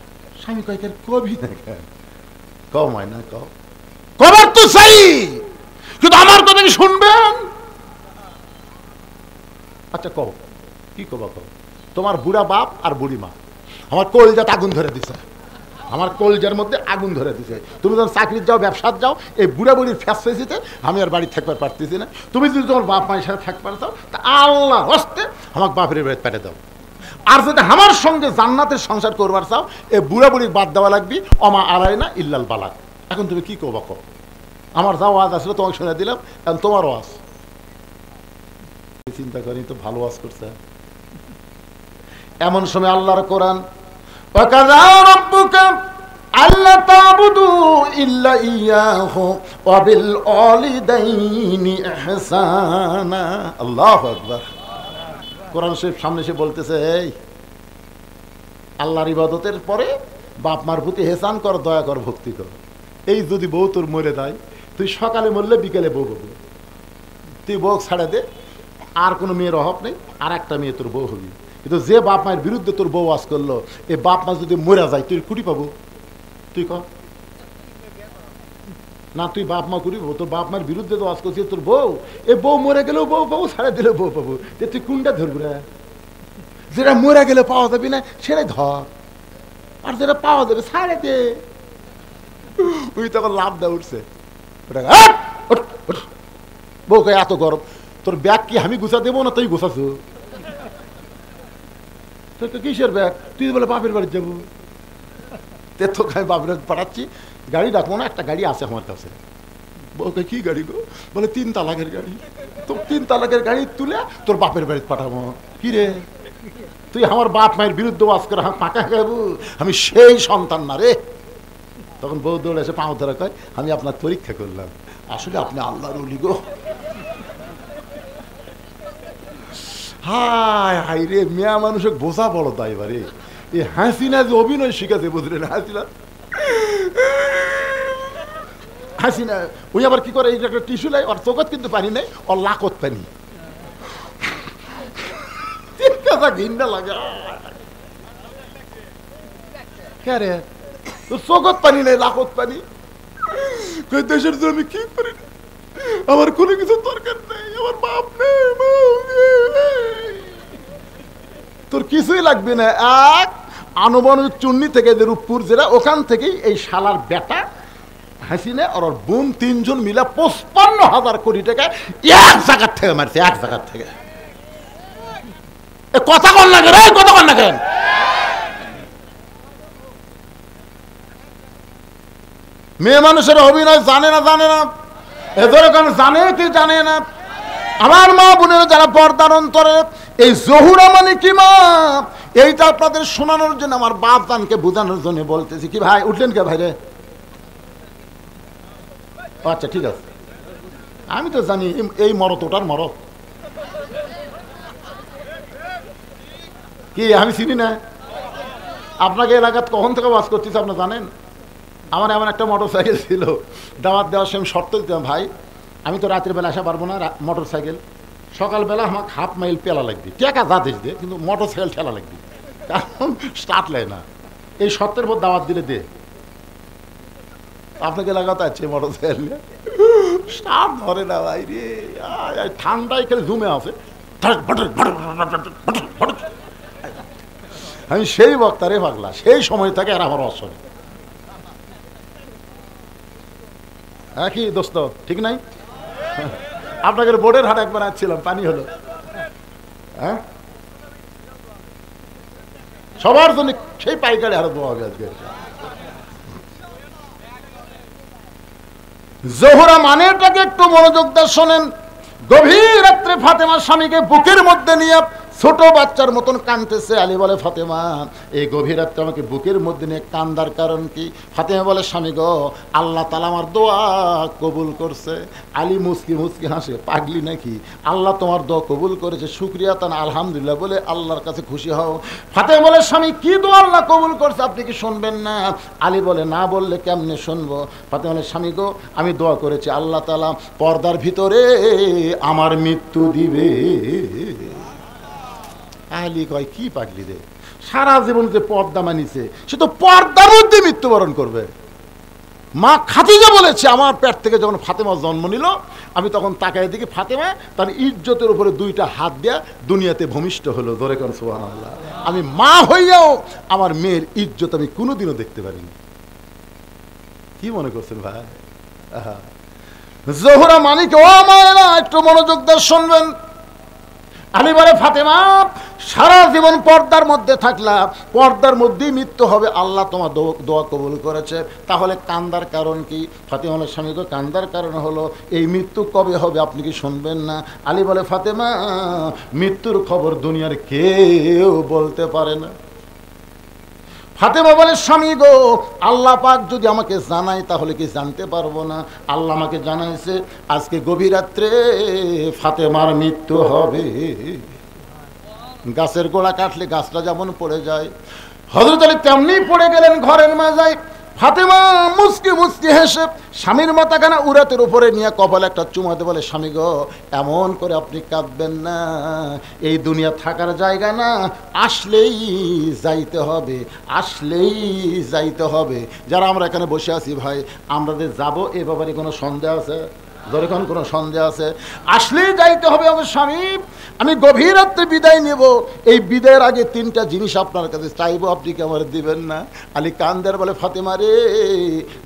S1: স্বামী কয় কবি না কেন? কম হয় না, কবার তো চাই, কিন্তু আমার কথা কি শুনবেন? আচ্ছা কও, কি কবা কও? তোমার বুড়া বাপ আর বুড়ি মা আমার কলজাতে আগুন ধরে দিছে, আমার কলজার মধ্যে আগুন ধরে দিছে। তুমি যখন চাকরির যাও, ব্যবসার যাও, এই বুড়া বুড়ির ফ্যাসিলিটিতে আমি আর বাড়ি থাকবার পারতেছি না। তুমি যদি তোমার বাপ মায়ের সাথে থাকবার চাও, তা আল্লাহ হস্তে আমাকে বাপের বাড়িতে পেটে দাও। আর যদি আমার সঙ্গে জান্নাতের সংসার করবার চাও, এই বুড়া বুড়ির বাদ দেওয়া লাগবি, অমা আড়াই না ইল্লাল বালাক। এখন তুমি কি করবা কও? আমার যা ওয়াজ আসলে তোমাকে শুনে দিলাম, এখন তোমার ওয়াজ। চিন্তা করি তো ভালো ওয়াজ করছে। এমন সময় আল্লাহর কোরআন, ওয়াকাযা রাব্বুকা আল্লা তা'বুদু ইল্লা ইয়াহু ওয়া বিল ওয়ালিদাইনি ইহসানা। আল্লাহু আকবার। কোরআন শরীফ সামনে এসে বলতেছে, এই আল্লাহর ইবাদতের পরে বাপ মার প্রতি ইহসান কর, দয়া কর, ভক্তি কর। এই যদি বউ তোর মরে দেয়, তুই সকালে মরলে বিকেলে বউ পাবি, তুই বউ ছাড়ে দে, আর কোনো মেয়ের অভাব নেই, আর একটা মেয়ে তোর বউ হবি। কিন্তু যে বাপ মায়ের বিরুদ্ধে তোর বউ ওয়াজ করলো, এই বাপ মা যদি মরে যায়, তুই কুটি পাবো? তুই কর না, তুই বাপ মা কুড়ি পাবো? তোর বাপ মার বিরুদ্ধে তো ওয়াজ করছিস তোর বউ, এই বউ মরে গেলেও বউ পাবো, ছাড়া দিলেও বউ পাবো। তুই কোনটা ধরবি রে? যেটা মরে গেলে পাওয়া যাবি না সেটাই ধর, আর যেটা পাওয়া যাবে ছাড়ে দে। তুই তখন লাভ দেওয়া উঠছে, বউকে এত গরম, তোর ব্যাগ কি আমি গুছা দেবো না তুই গুছাছ? তোর কিসের ব্যাগ? তুই বলে বাপের বাড়ি যাবো, তোকে আমি বাপের বাড়ি পাঠাচ্ছি, গাড়ি ডাকবো না, একটা গাড়ি আছে আমার কাছে। বউকে কি গাড়ি গো? বলে 3 তালাকের গাড়ি। তো 3 তালাকের গাড়ি তুলে তোর বাপের বাড়ি পাঠাবো। কি রে, তুই আমার বাপ মায়ের বিরুদ্ধে ওয়াজ করে পাকা খাবো? আমি সেই সন্তান না রে। তখন বউ দৌড়ে এসে পাও ধরে কয়, আমি আপনার পরীক্ষা করলাম, আসলে আপনি আল্লাহর ওলি গো। হায় হাই রে, মেয়া মানুষের বোঝা বড় তাই বারে। এই হাসিনা যে অভিনয় শিখাতে, বুঝলেন? হাসিনা ওই আবার কি করে, এই একটা টিস্যু লাই, ওর চোখত কিন্তু পানি নেই, ওর লাকত পানি। ঘিন্না লাগে, রে তোর চোখত পানি নেই, লাকত পানি। দেশের জন্য আমি কি করি, আমার কোনো কিছু দরকার নেই, আমার বাপ নেই, তোর কিছুই লাগবে না। এক আনুমানিক চুন্নি থেকে যে রূপপুর জেলা, ওখান থেকেই এই শালার বেটা হাসিনা আর ওর বোন 3 জন মিলে 55,000 কোটি টাকা এক জায়গার থেকে মারছে, এক জায়গার থেকে। কথা কন না কেন, কথা কন না কেন? মেয়ে মানুষের অভিনয় জানে না, জানে না, এদের জানে কি জানে না? আমার মা বোনের যারা পর্দার অন্তরে, এই জহুরা মানে কি মা, এইটা আপনাদের শোনানোর জন্য, আমার বাপ জানকে বোঝানোর জন্য বলতেছি। কি ভাই উঠলেন কে ভাই রে? আচ্ছা ঠিক আছে, আমি তো জানি এই মরত ওটার মরত। কি আমি চিনি না? আপনাকে এলাকাত কখন থেকে বাস করতেছি আপনি জানেন? আমার এমন একটা মোটর সাইকেল ছিল, দাওয়াত দেওয়ার সময় শর্ত দিতাম, ভাই আমি তো রাতের বেলা আসা পারবো না, মোটর সাইকেল সকালবেলা আমাকে 1/2 মাইল পেলা লাগবে, টাকা যা দিস দে, কিন্তু মোটর সাইকেল ঠেলা লাগবে, কারণ স্টার্ট লেয় না। এই শর্তের পর দাওয়াত দিলে দে। আপনাকে এলাকাতে আছে মোটর সাইকেল স্টার্ট ধরে না ভাই রে, ঠান্ডায় খেলে জুমে আছে। আমি সেই বক্তারে পাগলা, সেই সময় থেকে আর আমার অসনে। হ্যাঁ কি দোস্ত, ঠিক নাই? আপনাদের বোর্ডের হাট একবার আসছিলাম, পানি হলো। হ্যাঁ সবার জন্য সেই পাইকারি হারে দেওয়া হবে আজকে। জোহরা মানেটাকে একটু মনোযোগ দিয়ে শোনেন। গভীর রাত্রে ফাতেমা স্বামীকে বুকের মধ্যে নিয়ে ছোট বাচ্চার মতন কাঁদতেছে। আলী বলে, ফাতেমা এই গভীর রাত্রে আমাকে বুকের মধ্যে নিয়ে কান্দার কারণ কি? ফাতেমা বলে, স্বামী গো, আল্লাহ তাআলা আমার দোয়া কবুল করছে। আলী মুস্কি মুস্কি হাসে, পাগলি নাকি? আল্লাহ তোমার দোয়া কবুল করেছে, শুকরিয়া তান আলহামদুলিল্লাহ বলে আল্লাহর কাছে খুশি হও। ফাতেমা বলে, স্বামী কি দোয়া আল্লাহ কবুল করছে, আপনি কি শুনবেন না? আলী বলে, না বললে কেমনে শুনবো? ফাতেমা বলে, স্বামী গো, আমি দোয়া করেছি আল্লাহ তাআলা পর্দার ভিতরে আমার মৃত্যু দিবে। আলী কয়, কি পাগলি রে, সারা জীবন যে পর্দা মানিছে সে তো পর্দার মধ্যে মৃত্যুবরণ করবে। মা খাদিজা বলেছে, আমার পেট থেকে যখন ফাতেমা জন্ম নিল আমি তখন তাকায় দেখি ফাতেমা তার ইজ্জতের উপরে দুইটা হাত দেয়া দুনিয়াতে ভূমিষ্ঠ হলো। ধরে কোন সুবহানাল্লাহ। আমি মা হইয়াও আমার মেয়ের ইজ্জত আমি কোনোদিনও দেখতে পারিনি। কি মনে করছেন ভাই? জোহরা মানিক, ও মায়েরা একটু মনোযোগ দিয়ে শুনবেন। আলী বলে, ফাতেমা সারা জীবন পর্দার মধ্যে থাকলা, পর্দার মধ্যেই মৃত্যু হবে, আল্লাহ তোমার দোয়া কবুল করেছে, তাহলে কান্দার কারণ কি? ফাতেমা বলে, স্বামীকে কান্দার কারণ হলো এই মৃত্যু কবে হবে আপনি কি শুনবেন না? আলী বলে, ফাতেমা মৃত্যুর খবর দুনিয়ার কেউ বলতে পারে না। ফাতেমা বলে, স্বামী গো, আল্লাহ পাক যদি আমাকে জানায় তাহলে কি জানতে পারবো না? আল্লাহ আমাকে জানাইছে আজকে গভীর রাত্রে ফাতেমার মৃত্যু হবে। গাছের গোড়া কাটলে গাছটা যেমন পড়ে যায়, হযরত আলী তেমনি পড়ে গেলেন ঘরের মাজায়। ফাতেমা মুচকি মুচকি হেসে স্বামীর মাথাখানা উরাতের উপরে নিয়ে কপালে একটা চুমাতে বলে, স্বামী গো, এমন করে আপনি কাঁদবেন না, এই দুনিয়া থাকার জায়গা না, আসলেই যাইতে হবে, আসলেই যাইতে হবে। যারা আমরা এখানে বসে আছি ভাই, আমরা যে যাবো এ ব্যাপারে কোনো সন্দেহ আছে? যখন কোনো সন্দেহ আছে? আসলেই যাইতে হবে আমার স্বামী। আমি গভীর রাত্রে বিদায় নেব, এই বিদায়ের আগে তিনটা জিনিস আপনার কাছে চাইবো, আপনি কি আমার দিবেন না? আলী কান্দের বলে, ফাতেমা রে,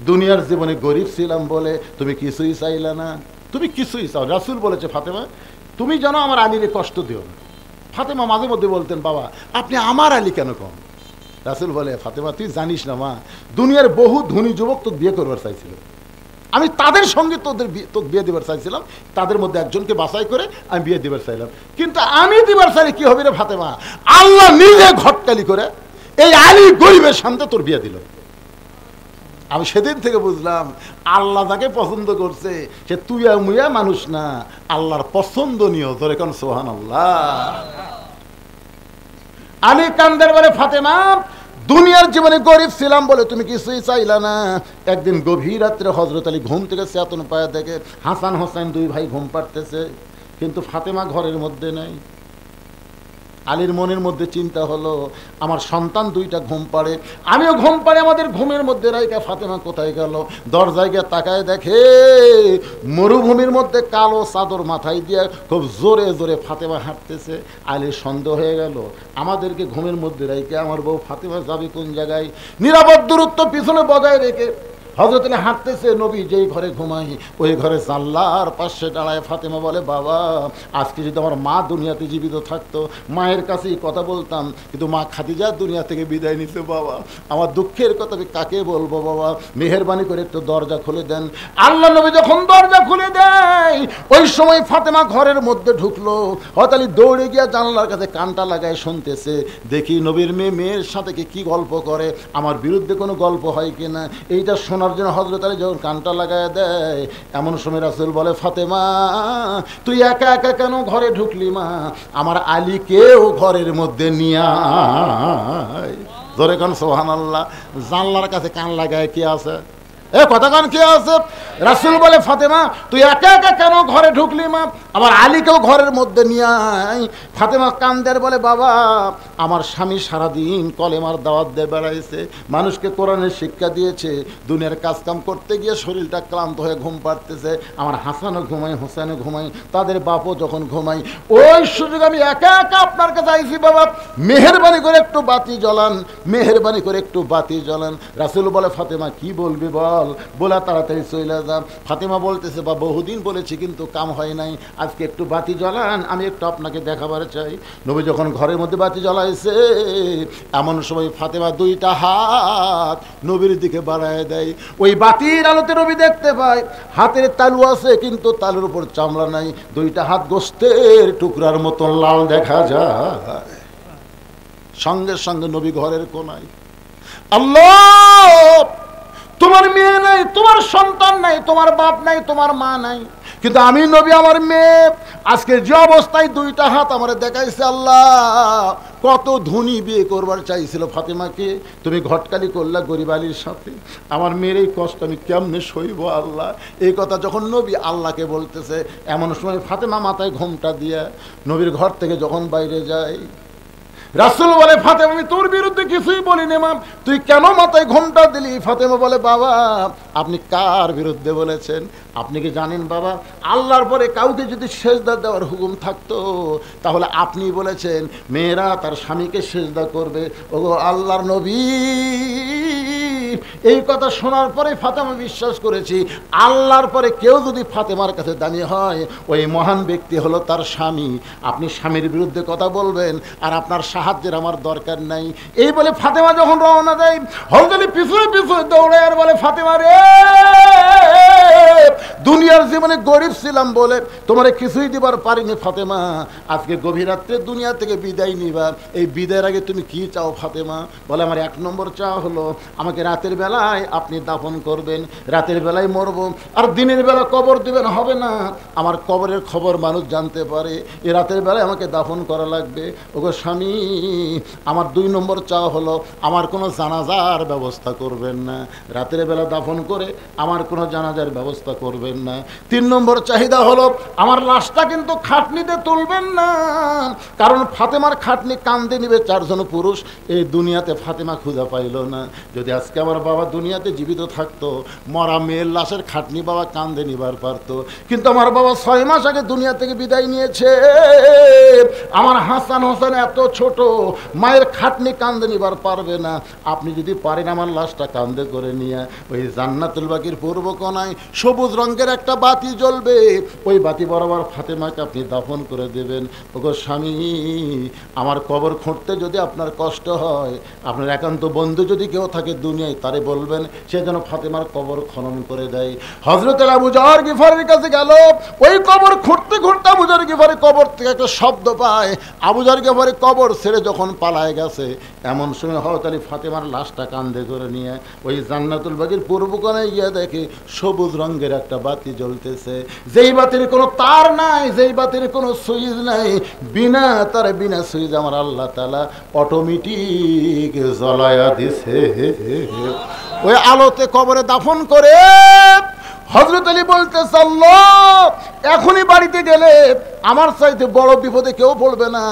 S1: দুনিয়ার জীবনে গরিব ছিলাম বলে তুমি কিছুই চাইলে না, তুমি কিছুই চাও। রাসূল বলেছে, ফাতেমা তুমি যেন আমার আলীরে কষ্ট দিও না। ফাতেমা মাঝে মধ্যে বলতেন, বাবা আপনি আমার আলী কেন কম? রাসূল বলে, ফাতেমা তুই জানিস না মা, দুনিয়ার বহু ধনী যুবক তো বিয়ে করবার চাইছিল, আমি তাদের সঙ্গে তোকে বিয়ে দেবার চাইছিলাম, তাদের মধ্যে একজনকে বাছাই করে আমি বিয়ে দেবার চাইলাম, কিন্তু আমি দিবার চাইলে কি হবে রে ফাতেমা? আল্লাহ নিজে ঘটকালি করে এই আলী গরিবের সামনে তোর বিয়ে দিল। আমি সেদিন থেকে বুঝলাম আল্লাহ যাকে পছন্দ করছে সে তুইয়া মুইয়া মানুষ না, আল্লাহর পছন্দনীয়। তোর এখন সুবহানাল্লাহ। আলী কান্দের বলে, ফাতেমা দুনিয়ার জীবনে গরিব ছিলাম বলে তুমি কিছুই চাইলা না। একদিন গভীর রাত্রে হযরত আলী ঘুম থেকে চেতন পায়া দেখে হাসান হোসেন দুই ভাই ঘুম পাড়তেছে, কিন্তু ফাতেমা ঘরের মধ্যে নেই। আলীর মনের মধ্যে চিন্তা হলো, আমার সন্তান দুইটা ঘুম পাড়ে, আমিও ঘুম পাড়ে, আমাদের ঘুমের মধ্যে রাইকা ফাতেমা কোথায় গেল? দরজায় গিয়ে তাকায় দেখে মরুভূমির মধ্যে কালো চাদর মাথায় দিয়ে খুব জোরে জোরে ফাতেমা হাঁটতেছে। আলীর সন্দেহ হয়ে গেল, আমাদেরকে ঘুমের মধ্যে রাইকা আমার বউ ফাতেমা যাবে কোন জায়গায়? নিরাপদ দূরত্ব পিছনে বজায় রেখে হযরত আলী হাঁটতেছে, নবী যেই ঘরে ঘুমাই ওই ঘরে জানলার পাশে দাঁড়ায় ফাতেমা বলে, বাবা আজকে যদি আমার মা দুনিয়াতে জীবিত থাকতো, মায়ের কাছেই কথা বলতাম, কিন্তু মা খাদিজা দুনিয়া থেকে বিদায় নিতে, বাবা আমার দুঃখের কথা আমি কাকে বলবো? বাবা মেহেরবানি করে একটু দরজা খুলে দেন। আল্লাহ নবী যখন দরজা খুলে দেয় ওই সময় ফাতেমা ঘরের মধ্যে ঢুকলো। হযরত আলী দৌড়ে গিয়া জানলার কাছে কানটা লাগায় শুনতেছে, দেখি নবীর মেয়ের সাথে কি গল্প করে, আমার বিরুদ্ধে কোনো গল্প হয় কিনা। এইটা শোনার জন্য হযরত আলী যখন কানটা লাগায় দেয়, এমন সময় রাসূল বলে, ফাতেমা তুই একা একা কেন ঘরে ঢুকলি? মা আমার আলীকেও ঘরের মধ্যে নিয়ে আয়। ধরে কান সুবহানাল্লাহ। জানলার কাছে কান লাগায় কি আছে? এ কথা কান কি আছে? রাসূল বলে, ফাতেমা তুই একা একা কেন ঘরে ঢুকলি? মা আমার আলীকেও ঘরের মধ্যে নিয়ে আয়। ফাতেমা কান্দের বলে, বাবা আমার স্বামী সারাদিন কলেমার দাওয়াত দিয়ে বেড়াইছে, মানুষকে কোরআনের শিক্ষা দিয়েছে, দুনিয়ার কাজকাম করতে গিয়ে শরীরটা ক্লান্ত হয়ে ঘুম পাড়তেছে। আমার হাসানও ঘুমায়, হোসেনও ঘুমায়, তাদের বাপও যখন ঘুমায়, ওই সুযোগ আমি একা একা আপনার কাছে আইছি। বাবা মেহেরবানি করে একটু বাতি জ্বলান, মেহেরবানি করে একটু বাতি জ্বলান। রাসূল বলে, ফাতেমা কি বলবি বল, বলা তাড়াতাড়ি চলে যা। ফাতেমা বলতেছে, বা বহুদিন বলেছি কিন্তু কাম হয় নাই, আজকে একটু বাতি জ্বলান, আমি একটু আপনাকে দেখাবার চাই। নবী যখন ঘরের মধ্যে বাতি জ্বলাইছে এমন সময় ফাতেমা দুইটা হাত নবীর দিকে বাড়ায় দেয়। ওই বাতির আলোতে নবী দেখতে পায় হাতের তালু আছে কিন্তু তালুর উপর চামড়া নাই, দুইটা হাত গোস্তের টুকরার মতন লাল দেখা যায়। সঙ্গে সঙ্গে নবী ঘরের কোনায়, আল্লাহ তোমার মেয়ে নাই, তোমার সন্তান নাই, তোমার বাপ নাই, তোমার মা নাই, কিন্তু আমি নবী আমার মেয়ে আজকে যে অবস্থায় দুইটা হাত আমার দেখাইছে, আল্লাহ কত ধনী বিয়ে করবার চাইছিল ফাতেমাকে, তুমি ঘটকালি করলা গরিব আলীর সাথে, আমার মেয়ের এই কষ্ট আমি কেমনে সইব আল্লাহ। এই কথা যখন নবী আল্লাহকে বলতেছে, এমন সময় ফাতেমা মাথায় ঘোমটা দিয়ে নবীর ঘর থেকে যখন বাইরে যায়, রাসূল বলে ফাতেমা আমি তোর বিরুদ্ধে কিছুই বলিনি মা, তুই কেন মাথায় ঘোমটা দিলি? ফাতেমা বলে বাবা আপনি কার বিরুদ্ধে বলেছেন? আপনি কি জানেন বাবা আল্লাহর পরে কাউকে যদি সেজদা দেওয়ার হুকুম থাকতো তাহলে আপনি বলেছেন মেয়েরা তার স্বামীকে সেজদা করবে। ওগো আল্লাহর নবী, এই কথা শোনার পরে ফাতেমা বিশ্বাস করেছি আল্লাহর পরে কেউ যদি ফাতেমার কাছে দামি হয় ওই মহান ব্যক্তি হলো তার স্বামী। আপনি স্বামীর বিরুদ্ধে কথা বলবেন আর আপনার সাহায্যের আমার দরকার নাই। এই বলে ফাতেমা যখন রওনা দেয় হযরত আলী পিছনে পিছনে দৌড়ে আর বলে ফাতেমা রে, দুনিয়ার জীবনে গরিব ছিলাম বলে তোমারে কিছুই দিবার পারিনি ফাতেমা, আজকে গভীর রাত্রে দুনিয়া থেকে বিদায় নিবা, এই বিদায়ের আগে তুমি কি চাও ফাতেমা? বলে আমার 1 নম্বর চাওয়া হলো আমাকে রাতের বেলায় আপনি দাফন করবেন, রাতের বেলায় মরবো, আর দিনের বেলা কবর দিবেন হবে না, আমার কবরের খবর মানুষ জানতে পারে, এই রাতের বেলায় আমাকে দাফন করা লাগবে। ওগো স্বামী, আমার 2 নম্বর চাওয়া হলো আমার কোনো জানাজার ব্যবস্থা করবেন না, রাতের বেলা দাফন করে আমার কোনো জানাজার ব্যবস্থা করবেন না। 3 নম্বর চাহিদা হলো আমার লাশটা কিন্তু খাটনিতে তুলবেন না, কারণ ফাতেমার খাটনি কান্দে নিবে 4 জন পুরুষ, এই দুনিয়াতে ফাতেমা খুঁজে পাইল না। যদি আজকে আমার বাবা দুনিয়াতে জীবিত থাকতো মরা মেয়ের লাশের খাটনি বাবা কান্দে নিবার পারত, কিন্তু আমার বাবা 6 মাস আগে দুনিয়া থেকে বিদায় নিয়েছে। আমার হাসান হোসেন এত ছোট, মায়ের খাটনি কান্দে নিবার পারবে না। আপনি যদি পারেন আমার লাশটা কান্দে করে নিয়ে ওই জান্নাতুল বাকির পূর্ব কোণায় সবুজ রঙের একটা বাতি জ্বলবে, ওই বাতি বরাবর ফাতেমাকে আপনি দাফন করে দেবেন। ওগো স্বামী, আমার কবর খুঁড়তে যদি আপনার কষ্ট হয়, আপনার একান্ত বন্ধু যদি কেউ থাকে দুনিয়ায় তারে বলবেন সে যেন ফাতেমার কবর খনন করে দেয়। হযরত আবু যর গিফারের কাছে গেল, ওই কবর খুঁড়তে খুঁড়তে আবু যর গিফারের কবর থেকে একটা শব্দ পায়, আবু যর গিফারের কবর ছেড়ে যখন পালায় গেছে এমন সময় হযরত আলী ফাতেমার লাশটা কাঁধে করে নিয়ে ওই জান্নাতুল বাকির পূর্ব কোণায় গিয়ে দেখে সবুজ রঙের একটা বাতি জ্বলতেছে, যেই বাতির কোনো তার নাই, যেই বাতির কোনো সুইচ নাই, বিনা তারে বিনা সুইচ আমার আল্লাহ তাআলা অটোমেটিক জ্বলায়া দিছে। ওই আলোতে কবরে দাফন করে হযরত আলী বলতেছে আল্লাহ এখনই বাড়িতে গেলে আমার চাইতে বড় বিপদে কেউ পড়বে না,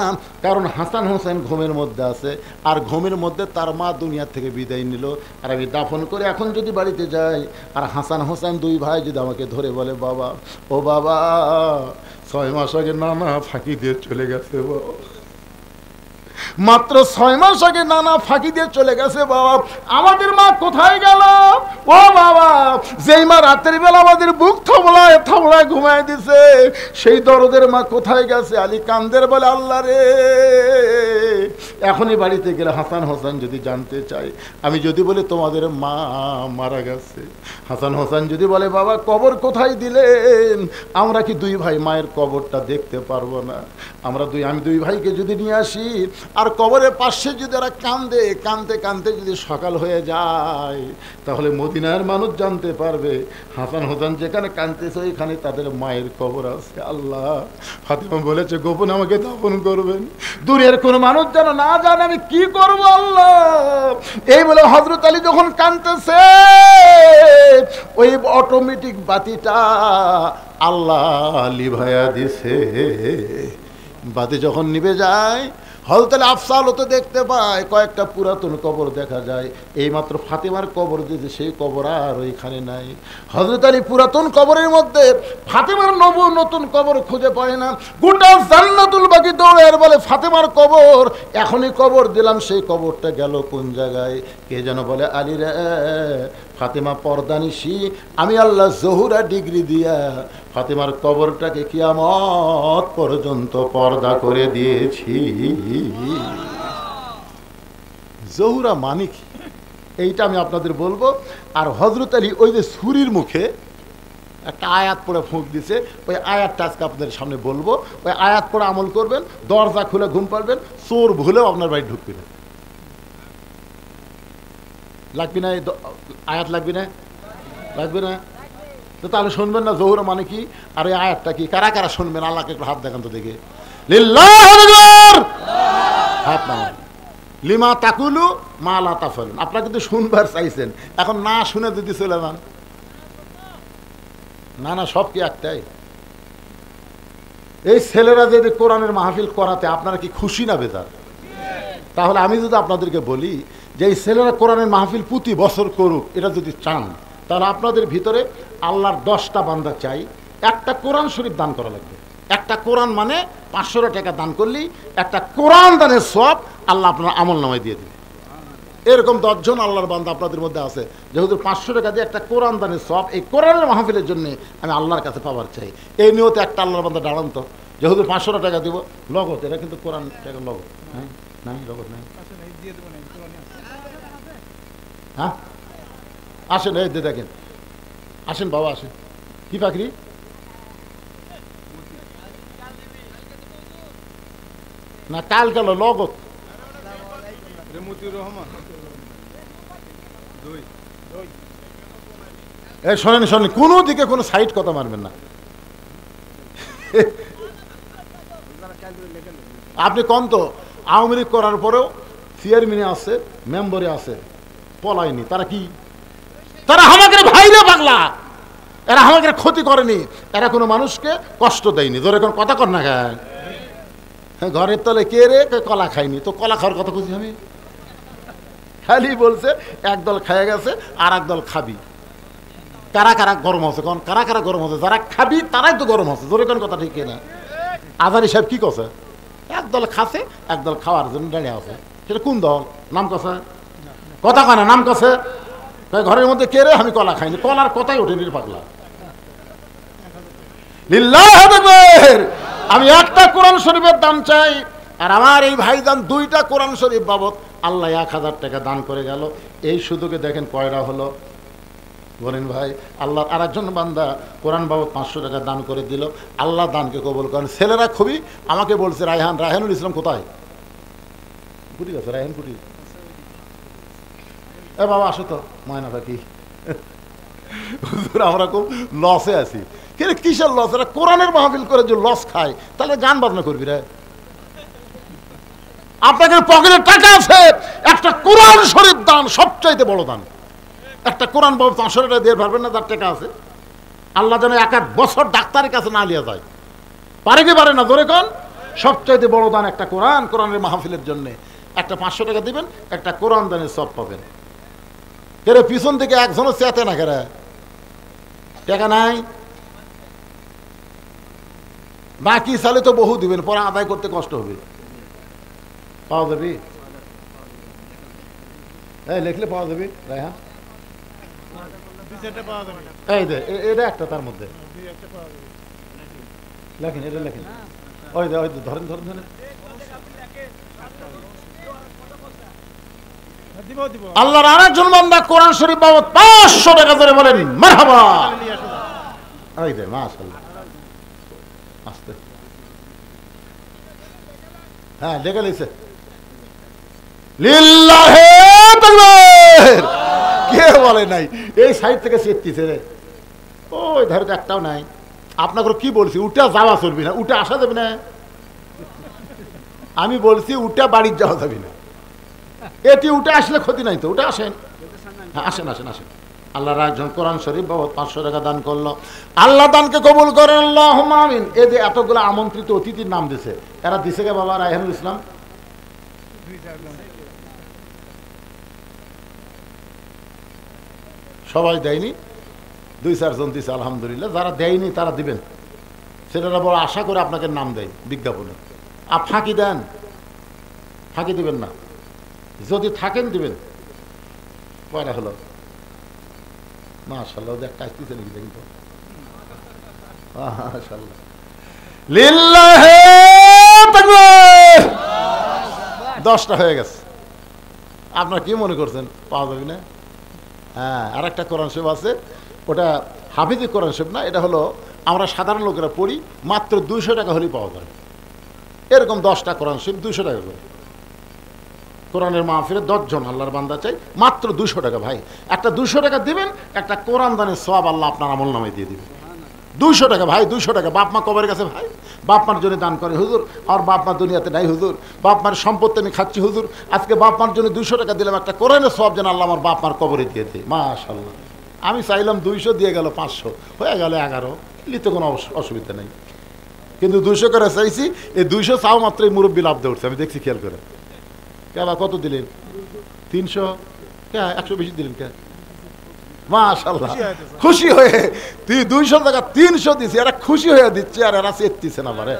S1: কারণ হাসান হোসেন ঘুমের মধ্যে আছে, আর ঘুমের মধ্যে তার মা দুনিয়া থেকে বিদায় নিল, আর আমি দাফন করে এখন যদি বাড়িতে যাই আর হাসান হোসেন 2 ভাই যদি আমাকে ধরে বলে বাবা ও বাবা 6 মাস আগে নানা ফাঁকি দিয়ে চলে গেছে, মাত্র 6 মাস আগে নানা ফাঁকি দিয়ে চলে গেছে বাবা, আমাদের মা কোথায় গেল? ও বাবা, যেই মা রাতের বেলা আমাদের বুক থামলায় থামলায় ঘুমায় দিছে সেই দরদের মা কোথায় গেছে? আলী কান্দের বলে আল্লাহ রে, এখনই বাড়িতে গেলে হাসান হোসেন যদি জানতে চাই, আমি যদি বলি তোমাদের মা মারা গেছে, হাসান হোসেন যদি বলে বাবা কবর কোথায় দিলেন, আমরা কি 2 ভাই মায়ের কবরটা দেখতে পারবো না? আমি 2 ভাইকে যদি নিয়ে আসি আর কবরের পাশে যদি ওরা কান্দে কানতে কানতে যদি সকাল হয়ে যায় তাহলে মদিনার মানুষ জানতে পারবে হাসান হোসেন যেখানে কাঁদতেছে ওইখানে তাদের মায়ের কবর আছে। আল্লাহ, ফাতেমা বলেছে গোপন আমাকে দাফন করবেন, দূরের কোনো মানুষ যেন না জানে, আমি কি করব আল্লাহ? এই বলে হযরত আলী যখন কাঁদতেছে ওই অটোমেটিক বাতিটা আল্লাহ লিভায়া দিছে। বাতি যখন নিভে যায় হযরত আলী আফসালতে দেখতে পায় কয়েকটা পুরাতন কবর দেখা যায়, এইমাত্র ফাতেমার কবর দিয়েছে সেই কবর আর ওইখানে নাই। হযরত আলী পুরাতন কবরের মধ্যে ফাতেমার নতুন কবর খুঁজে পায় না, গোটা জান্নাতুল বাকি দৌড়ে আর বলে ফাতেমার কবর এখনই কবর দিলাম, সেই কবরটা গেল কোন জায়গায়? কে যেন বলে আলী রে, ফাতেমা পর্দানিশি, আমি আল্লাহ জহুরা ডিগ্রি দিয়া ফাতেমার কবরটাকে কিয়ামত পর্যন্ত পর্দা করে দিয়েছি। জহুরা মানে কি এইটা আমি আপনাদের বলবো। আর হযরত আলী ওই যে ছুরির মুখে একটা আয়াত পড়ে ফুঁক দিছে, ওই আয়াতটা আজকে আপনাদের সামনে বলবো, ওই আয়াত পড়ে আমল করবেন, দরজা খুলে ঘুম পাড়বেন, চোর ভুলেও আপনার বাড়ি ঢুকবে না। লাগবে না আয়াত? লাগবে না? লাগবে না? তো তাহলে শুনবেন না জহুরা মানে কি আর এই আয়াতটা কি? কারা কারা শুনবেন? আল্লাহকে একটু হাত দেখান তো দেখে। হাত নামান। লিমা তাকুলু মা লা তাফালুন। আপনারা কিন্তু শুনবার চাইছেন, এখন না শুনে যদি চলে যান, না না সব কি একটাই? এই ছেলেরা যদি কোরআনের মাহফিল করাতে আপনারা কি খুশি না বেজার? তাহলে আমি যদি আপনাদেরকে বলি যে এই ছেলেরা কোরআনের মাহফিল প্রতি বছর করুক, এটা যদি চান, তাহলে আপনাদের ভিতরে আল্লাহর 10টা বান্দা চাই, একটা কোরআন শরীফ দান করা লাগবে। একটা কোরআন মানে 500 টাকা দান করলেই একটা কোরআন দানের সওয়াব আল্লাহ আপনার আমল নামায় দিয়ে দিবে। এরকম 10 জন আল্লাহর বান্দা আপনাদের মধ্যে আছে, যেহেতু 500 টাকা দিয়ে একটা কোরআন দানের সওয়াব এই কোরআনের মাহফিলের জন্য আমি আল্লাহর কাছে পাওয়ার চাই। এই নিয়তে একটা আল্লাহর বান্দা দাঁড়ান তো, যেহেতু 500 টাকা দিব, লগত এটা কিন্তু কোরআন টাকা লগত হ্যাঁ, নাই লগত নাই। হ্যাঁ আসেন, এই দেখেন, আসেন বাবা আসেন। কি পাখরি? না কাল গেল লগত। এই শোনেন শোনেন, কোনো দিকে কোনো সাইড কথা মারবেন না। আপনি কোন তো আওয়ামী লীগ করার পরেও চেয়ারম্যানে আছে, মেম্বারে আছে, পলায়নি। তারা কি? তারা আমাকে ভাইরে পাগলা, এরা আমাকে ক্ষতি করেনি, এরা কোনো মানুষকে কষ্ট দেয়নি। ধরে কোন কথা কর না, খায় ঘরের তলে কে রে কলা খাইনি, তো কলা খাওয়ার কথা বুঝি আমি? খালি বলছে একদল খাইয়ে গেছে আর একদল খাবি। কারা কারা গরম হচ্ছে? কোন কারা কারা গরম হচ্ছে? যারা খাবি তারাই তো গরম হচ্ছে। ধরে কোন কথা ঠিক না? আজারি সাহেব কি করছে? একদল খাচ্ছে, একদল খাওয়ার জন্য দাঁড়িয়ে আছে। সেটা কোন দল? নাম কছে কথা কয় না, নাম কছে ঘরের মধ্যে কে রে? আমি কলা খাইনি। কলার কথাই ওঠে নির পাগলা। আমি একটা কোরআন শরীফের দাম চাই, আর আমার এই ভাইজান 2টা কোরআন শরীফ বাবদ আল্লাহ 1000 টাকা দান করে গেল। এই সুযোগে দেখেন কয়টা হলো বলেন ভাই। আল্লাহ আর একজন বান্দা কোরআন বাবদ 500 টাকা দান করে দিল। আল্লাহ দানকে কবুল করেন। ছেলেরা খুবই আমাকে বলছে, রায়হানুল ইসলাম কোথায়? কুটি গেছে রায়হান, কুটি। এ বাবা আসো তো, ময়না পাখি। আমরা খুব লসে আছি। কিন্তু কিসের লস? এরা কোরআনের মাহফিল করে যে লস খায়, তাহলে গান বাজনা করবি রে? আপনাদের পকেটে টাকা আছে, একটা কোরআন শরীফ দান সবচাইতে বড় দান। একটা কোরআন বাবদ 500 টাকা দিয়ে পারবেন না? তার টাকা আছে। আল্লাহ যেন 1 বছর ডাক্তারের কাছে না লিয়া যায়, পারে কি পারে না? ধরে কোন সবচাইতে বড় দান একটা কোরআন, কোরআনের মাহফিলের জন্য একটা 500 টাকা দিবেন, একটা কোরআন দানের সব পাবেন। কেরে পিছন থেকে একজনও চেতে না, কেরে টাকা নাই, বাকি সালে তো বহু দিবেন, পরে আদায় করতে কষ্ট হবে। পাওয়া যাবে, এই লিখলে পাওয়া যাবে। রায়হান এই দে, এটা একটা তার মধ্যে লেখেন, এটা লেখেন। ওই দে, ওই ধরেন ধরেন ধরেন। আল্লাহর আরেকজন বান্দা কোরআন শরীফ বাবদ 500 টাকা ধরে বলেন মারহাবা। ওই দে, মাশাআল্লাহ। আস্তে, হ্যাঁ দেখে লিখছে লিল্লাহে তাকবীর। কে বলে নাই? এই সাইড থেকে চেতিছে রে, ওই ধারে একটাও নাই। আপনাকে কি বলছি? উঠা যাওয়া চলবি না, উঠে আসা যাবে না। আমি বলছি উঠা বাড়ির যাওয়া যাবে না। এটি উঠে আসলে ক্ষতি নাই তো, উঠে আসেন। হ্যাঁ আসেন আসেন আসেন। আল্লাহর একজন কোরআন শরীফ বাবদ 500 টাকা দান করলো। আল্লাহ দানকে কবুল করেন, আল্লাহুম্মা আমিন। এই যে এতগুলো আমন্ত্রিত অতিথির নাম দিছে, এরা দিছে কে বাবা? রায়হানুল ইসলাম সবাই দেয়নি, 2-4 জন দিছে আলহামদুলিল্লাহ। যারা দেয়নি তারা দিবেন। সেটা বড় আশা করে আপনাকে নাম দেয় বিজ্ঞাপনে। আর ফাঁকি দেন, ফাঁকি দিবেন না। যদি থাকেন দিবেন। কয়টা হলো? মাশাআল্লাহ, একটা আসতেছে নাকি দেখি তো। মাশাআল্লাহ, লিল্লাহি তাকবীর। 10টা হয়ে গেছে। আপনারা কি মনে করছেন পাওয়া যাবে না? হ্যাঁ, আর একটা কোরআন শরীফ আছে, ওটা হাফিজি কোরআন শরীফ না, এটা হলো আমরা সাধারণ লোকেরা পড়ি, মাত্র 200 টাকা হলেই পাওয়া যায়। এরকম 10টা কোরআন শরীফ 200 টাকা করে। কোরআনের মাহফিলে 10 জন আল্লাহর বান্দা চাই, মাত্র 200 টাকা। ভাই একটা 200 টাকা দিবেন, একটা কোরআন দানের সওয়াব আল্লাহ আপনার আমল নামায় দিয়ে দিবেন। 200 টাকা ভাই, 200 টাকা। বাপ মা কবরের কাছে ভাই, বাপ মার জন্য দান করে হুজুর, আর বাপ মা দুনিয়াতে নাই হুজুর, বাপ মার সম্পত্তি আমি খাচ্ছি হুজুর, আজকে বাপ মার জন্য 200 টাকা দিলাম, একটা কোরআনের সওয়াব যেন আল্লাহ আমার বাপ মার কবরে দিয়ে দেয়। মাশাআল্লাহ। আমি চাইলাম 200, দিয়ে গেল 500, হয়ে গেল 11। নিতে কোনো অসুবিধা নেই, কিন্তু 200 করে চাইছি। এই 200 চাও মাত্রই মুরব্বী লাভ দিয়ে উঠছে, আমি দেখছি খেয়াল করে। কেবা কত দিলেন? 300? কে 100 বেশি দিলেন কে? মাশাআল্লাহ, খুশি হয়ে 200 টাকা 300 দিচ্ছে, এরা খুশি হয়ে দিচ্ছে আর এরা চেতিছে না পারে।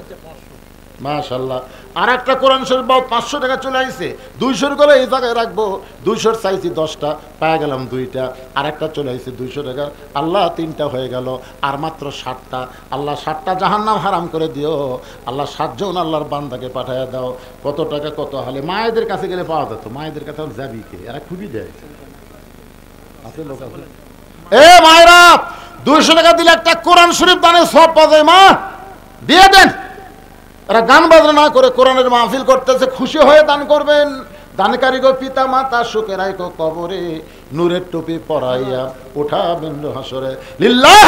S1: মাশাআল্লাহ। আর একটা কোরআন শরীফ 500 টাকা চলে আসছে, 200 করে এই জায়গায় রাখবো, 200 চাইছি 10টা, পায়ে গেলাম 2টা, আর একটা চলে আসছে 200 টাকা, আল্লাহ 3টা হয়ে গেল, আর মাত্র 60টা। আল্লাহ 60টা জাহান্নাম হারাম করে দিও, আল্লাহ 7 জন আল্লাহর বান্দাকে পাঠায় দাও। কত টাকা কত হলে মায়েদের কাছে গেলে পাওয়া যেত, মায়েদের কাছে যাবি কে, এরা খুবই দেয়। আছে লোক আছে, এ মায়েরা 200 টাকা দিলে একটা কোরআন শরীফ দানে সব পাওয়া যায়, মা দিয়ে দেন। এরা গান বাজনা না করে কোরআনের মাহফিল করতেছে, খুশি হয়ে দান করবেন। দানকারী গো পিতা মাতা সুখে রাখো কবরে, নূরের টুপি পরাইয়া উঠাবেন হাসরে। লিল্লাহ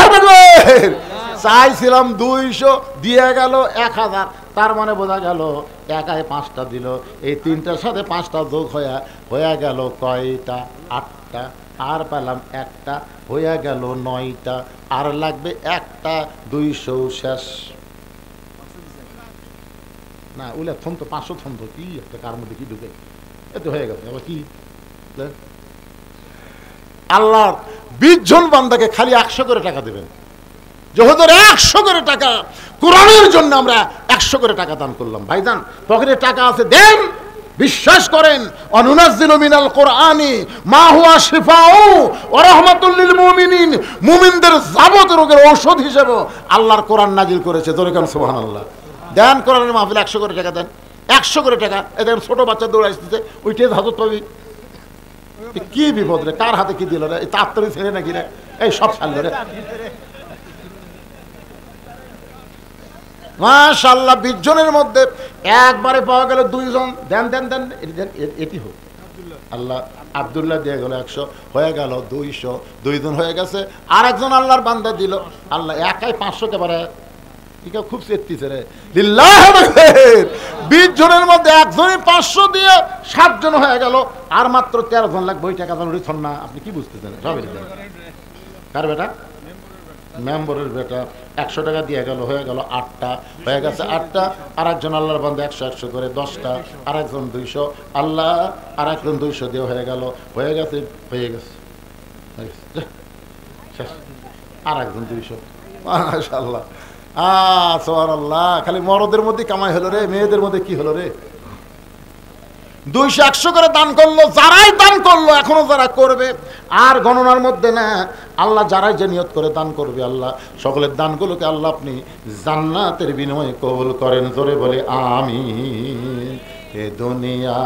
S1: চাইছিলাম 200, দিয়ে গেল 1000, তার মানে বোঝা গেল একাই 5টা দিল, এই 3টার সাথে 5টা যোগ হয়ে গেল কয়টা? 8টা। আর পেলাম 1টা, হয়ে গেল 9টা, আর লাগবে 1টা, 200 শেষ। না ওইলা থমতো 500 থমতো, কি একটা কার মধ্যে কি ঢুকে এতে হয়ে গেছে। আবার কি আল্লাহর 20 জন বান্দাকে খালি 100 করে টাকা দেবেন। যখন 100 করে টাকা কোরআনের জন্য আমরা 100 করে টাকা দান করলাম, ভাইজান পকেটে টাকা আছে দেন। বিশ্বাস করেন, অনুনাজ্জিলু মিনাল কোরআনি মা হুয়া শিফাউ ওয়া রাহমাতুল লিল মুমিনিন, মুমিনদের যাবতীয় রোগের ঔষধ হিসেবে আল্লাহর কোরআন নাজিল করেছে। জোরে কান সুবহানাল্লাহ। দেন কোরআনের মাহফিল 100 করে টাকা দেন, 100 করে টাকা। এদের ছোট বাচ্চা দৌড়ে আসতেছে, ওইটাই হাজত পাবি। কি বিপদ রে, কার হাতে কি দিল রে, তার তরি ছেড়ে নাকি রে, এই সব ছাড়লো রে। মাশাআল্লাহ, 20 জনের মধ্যে একবারে পাওয়া গেল 2 জন। দেন দেন দেন, এটি হোক। আল্লাহ আব্দুল্লাহ দিয়ে গেল 100, হয়ে গেল 200, 2 জন হয়ে গেছে। আর একজন আল্লাহর বান্দা দিল, আল্লাহ একাই 500 কে পারে, খুব চেতিছে রে। 20 জনের মধ্যে একজনই 500 দিয়ে 7 জন হয়ে গেল, আর মাত্র 13 জন লাগবে। ওই টাকা দাম রিথন না, আপনি কি বুঝতেছেন? সবের কার বেটা? মেম্বরের বেটা। 100 টাকা দিয়ে গেল, হয়ে গেল 8টা, হয়ে গেছে 8টা। আর একজন আল্লাহর বান্দা 100 করে 10টা, আর একজন 200, আল্লাহ আর একজন 200 দিয়ে হয়ে গেল, হয়ে গেছে আর একজন 200। মাশাআল্লাহ, সুবহানাল্লাহ। খালি মরদের মধ্যে কামাই হলো রে, মেয়েদের মধ্যে কি হলো রে? 200 100 করে দান করলো, যারাই দান করলো, এখনো যারা করবে, আর গণনার মধ্যে না। আল্লাহ যারাই যে নিয়ত করে দান করবে, আল্লাহ সকলের দানগুলোকে আল্লাহ আপনি জান্নাতের বিনিময়ে কবুল করেন। জোরে বলে আমিন। এ দুনিয়া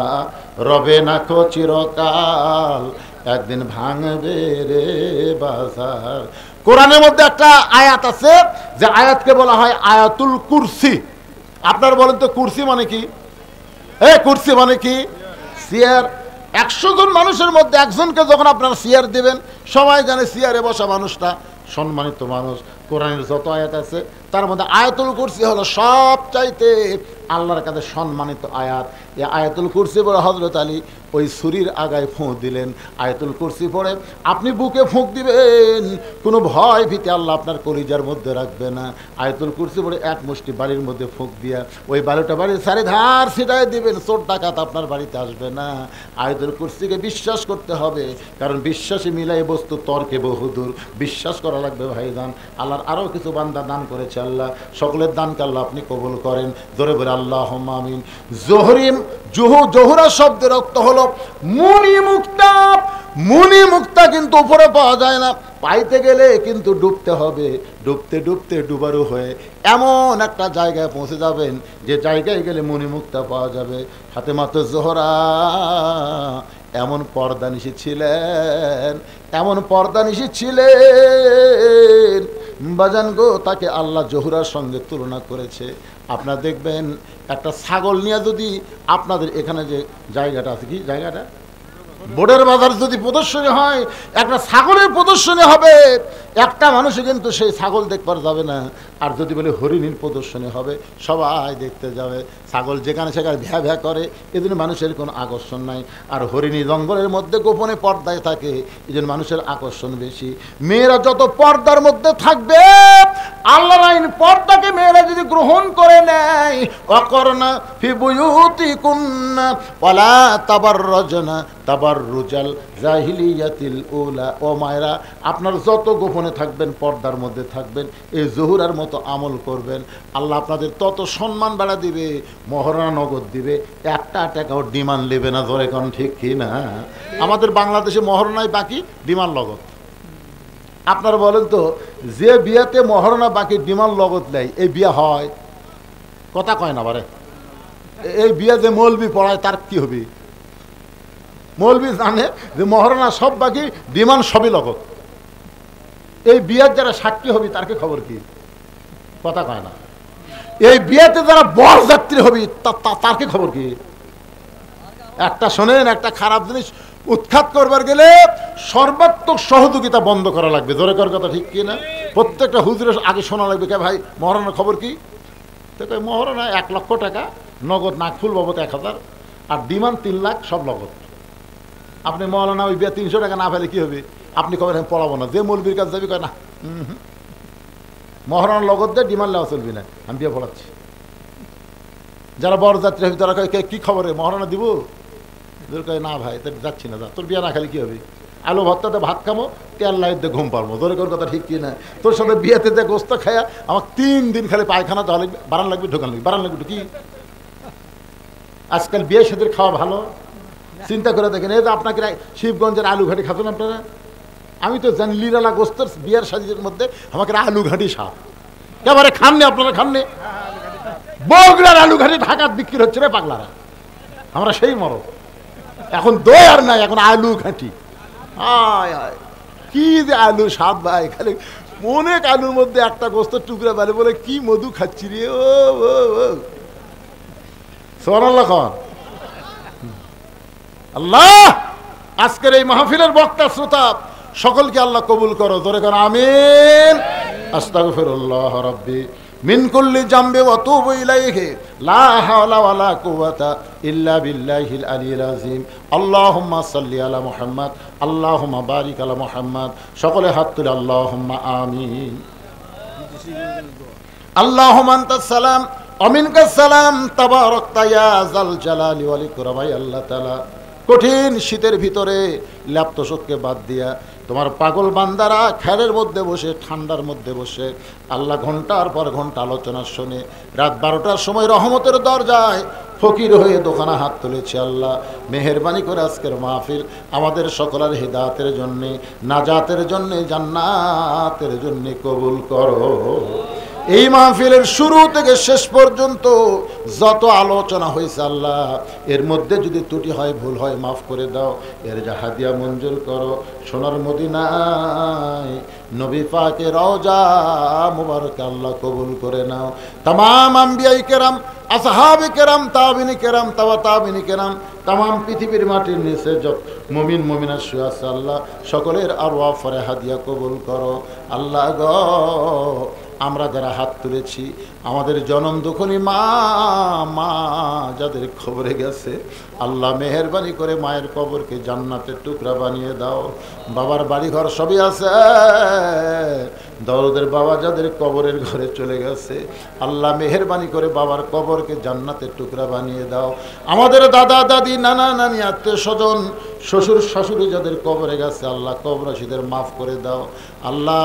S1: রবে না কো চিরকাল, একদিন ভাঙবে রে বাজার। কোরআনের মধ্যে একটা আয়াত আছে, যে আয়াতকে বলা হয় আয়াতুল কুরসি। আপনারা বলেন তো কুরসি মানে কি? কুরসি মানে কি? চেয়ার। 100 জন মানুষের মধ্যে একজনকে যখন আপনারা চেয়ার দিবেন, সবাই জানে চেয়ারে বসা মানুষটা সম্মানিত মানুষ। কোরআনের যত আয়াত আছে তার মধ্যে আয়াতুল কুরসি হলো সবচাইতে আল্লাহর কাছে সম্মানিত আয়াত। এই আয়াতুল কুরসি পড়ে হযরত আলী ওই ছুরির আগায় ফুঁক দিলেন। আয়াতুল কুরসি পড়ে আপনি বুকে ফুঁক দিবেন, কোনো ভয় ভীতি আল্লাহ আপনার কলিজার মধ্যে রাখবে না। আয়াতুল কুরসি পড়ে এক মুষ্টি বাড়ির মধ্যে ফুঁক দিয়া ওই বালুটা বাড়ির চারিধার ছিটায় দিবেন, চোর ডাকাত আপনার বাড়িতে আসবে না। আয়াতুল কুরসিকে বিশ্বাস করতে হবে, কারণ বিশ্বাসে মিলাই বস্তু তর্কে বহুদূর। বিশ্বাস করা লাগবে ভাইজান। আল্লাহর আরও কিছু বান্দা দান করেছে, আল্লাহ সকলের দানকে আল্লাহ আপনি কবুল করেন। জোরে বলে আল্লাহুম্মা আমিন। জোহরা শব্দের অর্থ হলো মুনি মুক্তা। মুনি মুক্তা কিন্তু উপরে পাওয়া যায় না, পাইতে গেলে কিন্তু ডুবতে হবে। ডুবতে ডুবতে ডুবারু হয়ে এমন একটা জায়গায় পৌঁছে যাবেন, যে জায়গায় গেলে মুনি মুক্তা পাওয়া যাবে। ফাতেমাতুজ জোহরা এমন পর্দানিশী ছিলেন, এমন পর্দানিশী ছিলেন বাজান গো, তাকে আল্লাহ জোহরার সঙ্গে তুলনা করেছে। আপনারা দেখবেন একটা ছাগল নিয়ে যদি আপনাদের এখানে যে জায়গাটা আছে, কি জায়গাটা, বোর্ডের বাজার যদি প্রদর্শনী হয়, একটা ছাগলের প্রদর্শনী হবে, একটা মানুষও কিন্তু সেই ছাগল দেখবার যাবে না। আর যদি বলে হরিণীর প্রদর্শনী হবে, সবাই দেখতে যাবে। ছাগল যেখানে সেখানে ভ্যা ভ্যা করে, এই জন্য মানুষের কোনো আকর্ষণ নাই। আর হরিণী জঙ্গলের মধ্যে গোপনে পর্দায় থাকে, এই জন্য মানুষের আকর্ষণ বেশি। মেয়েরা যত পর্দার মধ্যে থাকবে, আল্লাহর আইন পর্দাকে মেয়েরা যদি গ্রহণ করে নেয়, ওয়াকরনা ফি বুয়ুতিকুন্না ওয়ালা তাবাররাজনা তাবাররুজাল জাহিলিয়াতিল উলা। ও মায়েরা, আপনার যত গোপনে থাকবেন, পর্দার মধ্যে থাকবেন, এই জহুরার মতো আমল করবেন, আল্লাহ আপনাদের তত সম্মান বাড়া দিবে, মহারণা নগদ দিবে, একটা টাকাও ডিমান্ড নেবে না। ধরে কোন ঠিক কি না? আমাদের বাংলাদেশে মহারণায় বাকি, ডিমান্ড নগদ। আপনারা বলেন তো, যে বিয়াতে মহারণা বাকি ডিমান্ড লগত নেই, এই বিয়া হয়? কথা কয় না বারে। এই বিয়া যে মৌলবি পড়ায় তার কি হবে? মৌলবি জানে যে মহারণা সব বাকি, ডিমান্ড সবই লগত। এই বিয়ার যারা সাক্ষী হবি তার কি খবর কি? কথা কয় না। এই বিয়াতে যারা বরযাত্রী হবি তার কি খবর কি? একটা শোনেন, একটা খারাপ জিনিস উৎখাত করবার গেলে সর্বাত্মক সহযোগিতা বন্ধ করা লাগবে। জোরে কর কথা ঠিক কি না? প্রত্যেকটা হুজুরের আগে শোনা লাগবে, কে ভাই মহারণার খবর কি? তো মহারণা 1 লক্ষ টাকা নগদ, নাকফুল বাবদ 1000, আর ডিমান্ড 3 লাখ, সব নগদ। আপনি মৌলানা ওই বিয়া 300 টাকা না পেলে কি হবে? আপনি কবেন আমি পড়াবো না। যে মৌলবীর কাছে যাবি কয় না, মহারণার লগত দিয়ে ডিমান্ড নেওয়া চলবি না, আমি বিয়ে পড়াচ্ছি। যারা বরযাত্রী হবে তারা কয় কি খবরে, মহারণা দিব? কয় না ভাই, যাচ্ছি না, যা, তোর বিয়া না খালি কি হবে? আলু ভর্তাতে ভাত খামো, তেল লাইট দিয়ে ঘুম পারবো। ধরে কোন কথা ঠিক কি না? তোর সাথে বিয়েতে যে গোস্ত খায়া আমার 3 দিন খালি পায়খানা যাওয়া লাগবে, বারান লাগবে, ঢোকান লাগবে, বারান লাগবে কি? আজকাল বিয়ে সাথে খাওয়া ভালো, চিন্তা করে দেখেন। এই যে আপনাকে শিবগঞ্জের আলু ঘাটি খাচ্ছেন আপনারা, আমি তো জানি লিরালা গোস্তর বিয়ের সাজির মধ্যে আমাকে আলু ঘাটি সাপ একেবারে খাননি। আপনারা খাননি? বগুড়ার আলু ঘাটি ঢাকার বিক্রি হচ্ছে রে পাগলারা, আমরা সেই মরদ। এখন দই আর নাই, এখন আলু ঘাটি। আয় আয়, কি যে আলু স্বাদ ভাই, খালি অনেক আলুর মধ্যে একটা গোস্তের টুকরা বেলে বলে কি মধু খাচ্ছি রে। ও সুবহানাল্লাহ খান। আল্লাহ আজকের এই মাহফিলের বক্তা শ্রোতা সকলকে আল্লাহ কবুল করো। জোরে করো আমিন। আস্তাগফিরুল্লাহ রাব্বি মিন কুল্লি জামবি ওয়া তুবু ইলাইহি লা হাওলা ওয়ালা কুওয়াতা ইল্লা বিল্লাহিল আলিয়্যিল আযীম। আল্লাহুম্মা সাল্লি আলা মুহাম্মদ, আল্লাহুম্মা বারিক আলা মুহাম্মদ। সকলে হাত তুলে আল্লাহুম্মা আমিন। আল্লাহুম্মা আনতাস সালাম ওয়া মিনকাস সালাম, তাবারাকতা ইয়া যাল জালালি ওয়াল ইকরাম। আল্লাহ তাআলা কঠিন শীতের ভিতরে ল্যাপটসকে বাদ দিয়া তোমার পাগল বান্দারা খেরের মধ্যে বসে, ঠান্ডার মধ্যে বসে আল্লাহ ঘন্টার পর ঘন্টা আলোচনা শুনে রাত 12টার সময় রহমতের দরজায় ফকির হয়ে দোকানে হাত তুলেছে। আল্লাহ মেহেরবানি করে আজকের মাহফিল আমাদের সকলের হিদায়াতের জন্যে, নাজাতের জন্যে, জান্নাতের জন্যে কবুল করো। এই মাহফিলের শুরু থেকে শেষ পর্যন্ত যত আলোচনা হয়েছে আল্লাহ, এর মধ্যে যদি ত্রুটি হয়, ভুল হয়, মাফ করে দাও। এর যা হাদিয়া মঞ্জুর করো। সোনার মদিনায় নবী পাকের রওজা মুবারকে আল্লাহ কবুল করে নাও। তামাম আম্বিয়ায়ে কেরাম, আসহাবে কেরাম, তাবিনী কেরাম, তাবিনী কেরাম, তামাম পৃথিবীর মাটির নিচে যত মুমিন মুমিনাত শুয়ে আছে আল্লাহ, সকলের আরওয়াহ ফরে হাদিয়া কবুল করো। আল্লাহ গো, আমরা যারা হাত তুলেছি, আমাদের জনম দুঃখনী মা যাদের খবরে গেছে আল্লাহ মেহেরবানি করে মায়ের কবরকে জান্নাতের টুকরা বানিয়ে দাও। বাবার বাড়িঘর সবই আছে, দরদের বাবা যাদের কবরের ঘরে চলে গেছে আল্লাহ মেহেরবানি করে বাবার কবরকে জান্নাতের টুকরা বানিয়ে দাও। আমাদের দাদা দাদি, নানা নানি, আত্মীয় স্বজন, শ্বশুর শাশুড়ি যাদের কবরে গেছে আল্লাহ কবরবাসীদের মাফ করে দাও। আল্লাহ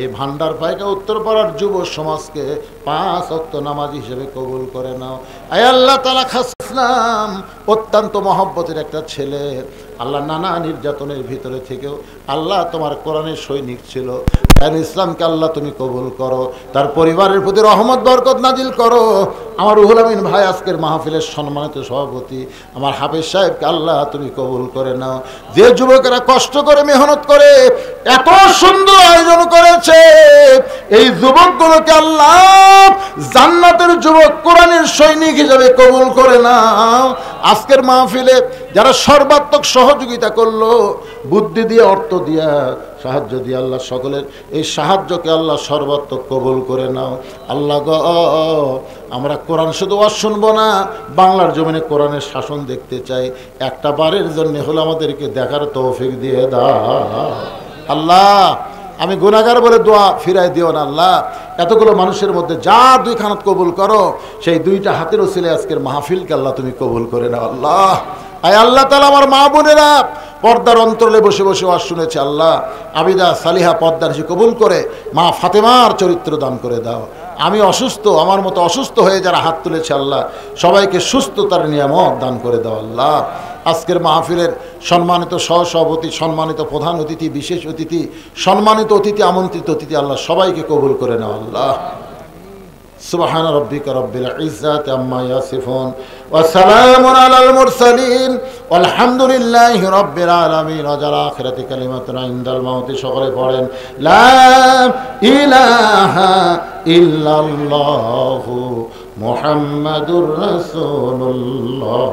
S1: এই ভান্ডার পাইকা উত্তরপাড়ার যুব সমাজকে 5 ওয়াক্ত নামাজি হিসেবে কবুল করে নাও। আয় আল্লাহ তাআলা খাস নাম অত্যন্ত মহব্বতের একটা ছেলে আল্লাহ, নানা নির্যাতনের ভিতরে থেকেও আল্লাহ তোমার কোরআনের সৈনিক ছিল। তাই ইসলামকে আল্লাহ তুমি কবুল করো, তার পরিবারের প্রতি রহমত বরকত নাজিল করো। আমার রুহুল আমিন ভাই আজকের মাহফিলের সম্মানিত সভাপতি আমার হাফেজ সাহেবকে আল্লাহ তুমি কবুল করে নাও। যে যুবকেরা কষ্ট করে মেহনত করে এত সুন্দর আয়োজন করেছে, এই যুবকগুলোকে আল্লাহ জান্নাতের যুবক, কোরআনের সৈনিক হিসেবে কবুল করে নাও। আজকের মাহফিলে যারা সর্বাত্মক সহযোগিতা করলো, বুদ্ধি দিয়ে, অর্থ দিয়া, সাহায্য দিয়ে আল্লাহ সকলের এই সাহায্যকে আল্লাহ সর্বাত্মক কবুল করে নাও। আল্লাহ গো, আমরা কোরআন শুধু ওয়াজ শুনবো না, বাংলার জমিনে কোরআনের শাসন দেখতে চাই। একটা বারের জন্য হলো আমাদেরকে দেখার তৌফিক দিয়ে দাও। আল্লাহ আমি গুনাহগার বলে দোয়া ফিরাই দিও না আল্লাহ। এতগুলো মানুষের মধ্যে যার দুই খানাত কবুল করো, সেই দুইটা হাতের ওসিলে আজকের মাহফিলকে আল্লাহ তুমি কবুল করে নাও আল্লাহ। আয় আল্লাহ তাআলা, আমার মা বোনেরা পর্দার অন্তরালে বসে বসে ওয়াজ শুনেছে আল্লাহ, আবিদা সালিহা পর্দার সে কবুল করে মা ফাতেমার চরিত্র দান করে দাও। আমি অসুস্থ, আমার মতো অসুস্থ হয়ে যারা হাত তুলেছে আল্লাহ, সবাইকে সুস্থতার নিয়ামত দান করে দাও আল্লাহ। আজকের মাহফিলের সম্মানিত সহসভাপতি, সম্মানিত প্রধান অতিথি, বিশেষ অতিথি, সম্মানিত অতিথি, আমন্ত্রিত অতিথি আল্লাহ সবাইকে কবুল করে নাও আল্লাহ। সুবহান রাব্বিকা রাব্বিল ইজ্জাতি আম্মা ইয়াসিফুন ওয়া সালামুন আলাল মুরসালিন ওয়ালহামদুলিল্লাহি রাব্বিল আলামিন। ওয়া যারা আখিরাতি কালিমাতুন ইনদাল মাউতি সকলে পড়েন লা ইলাহা ইল্লাল্লাহু মুহাম্মাদুর রাসূলুল্লাহ।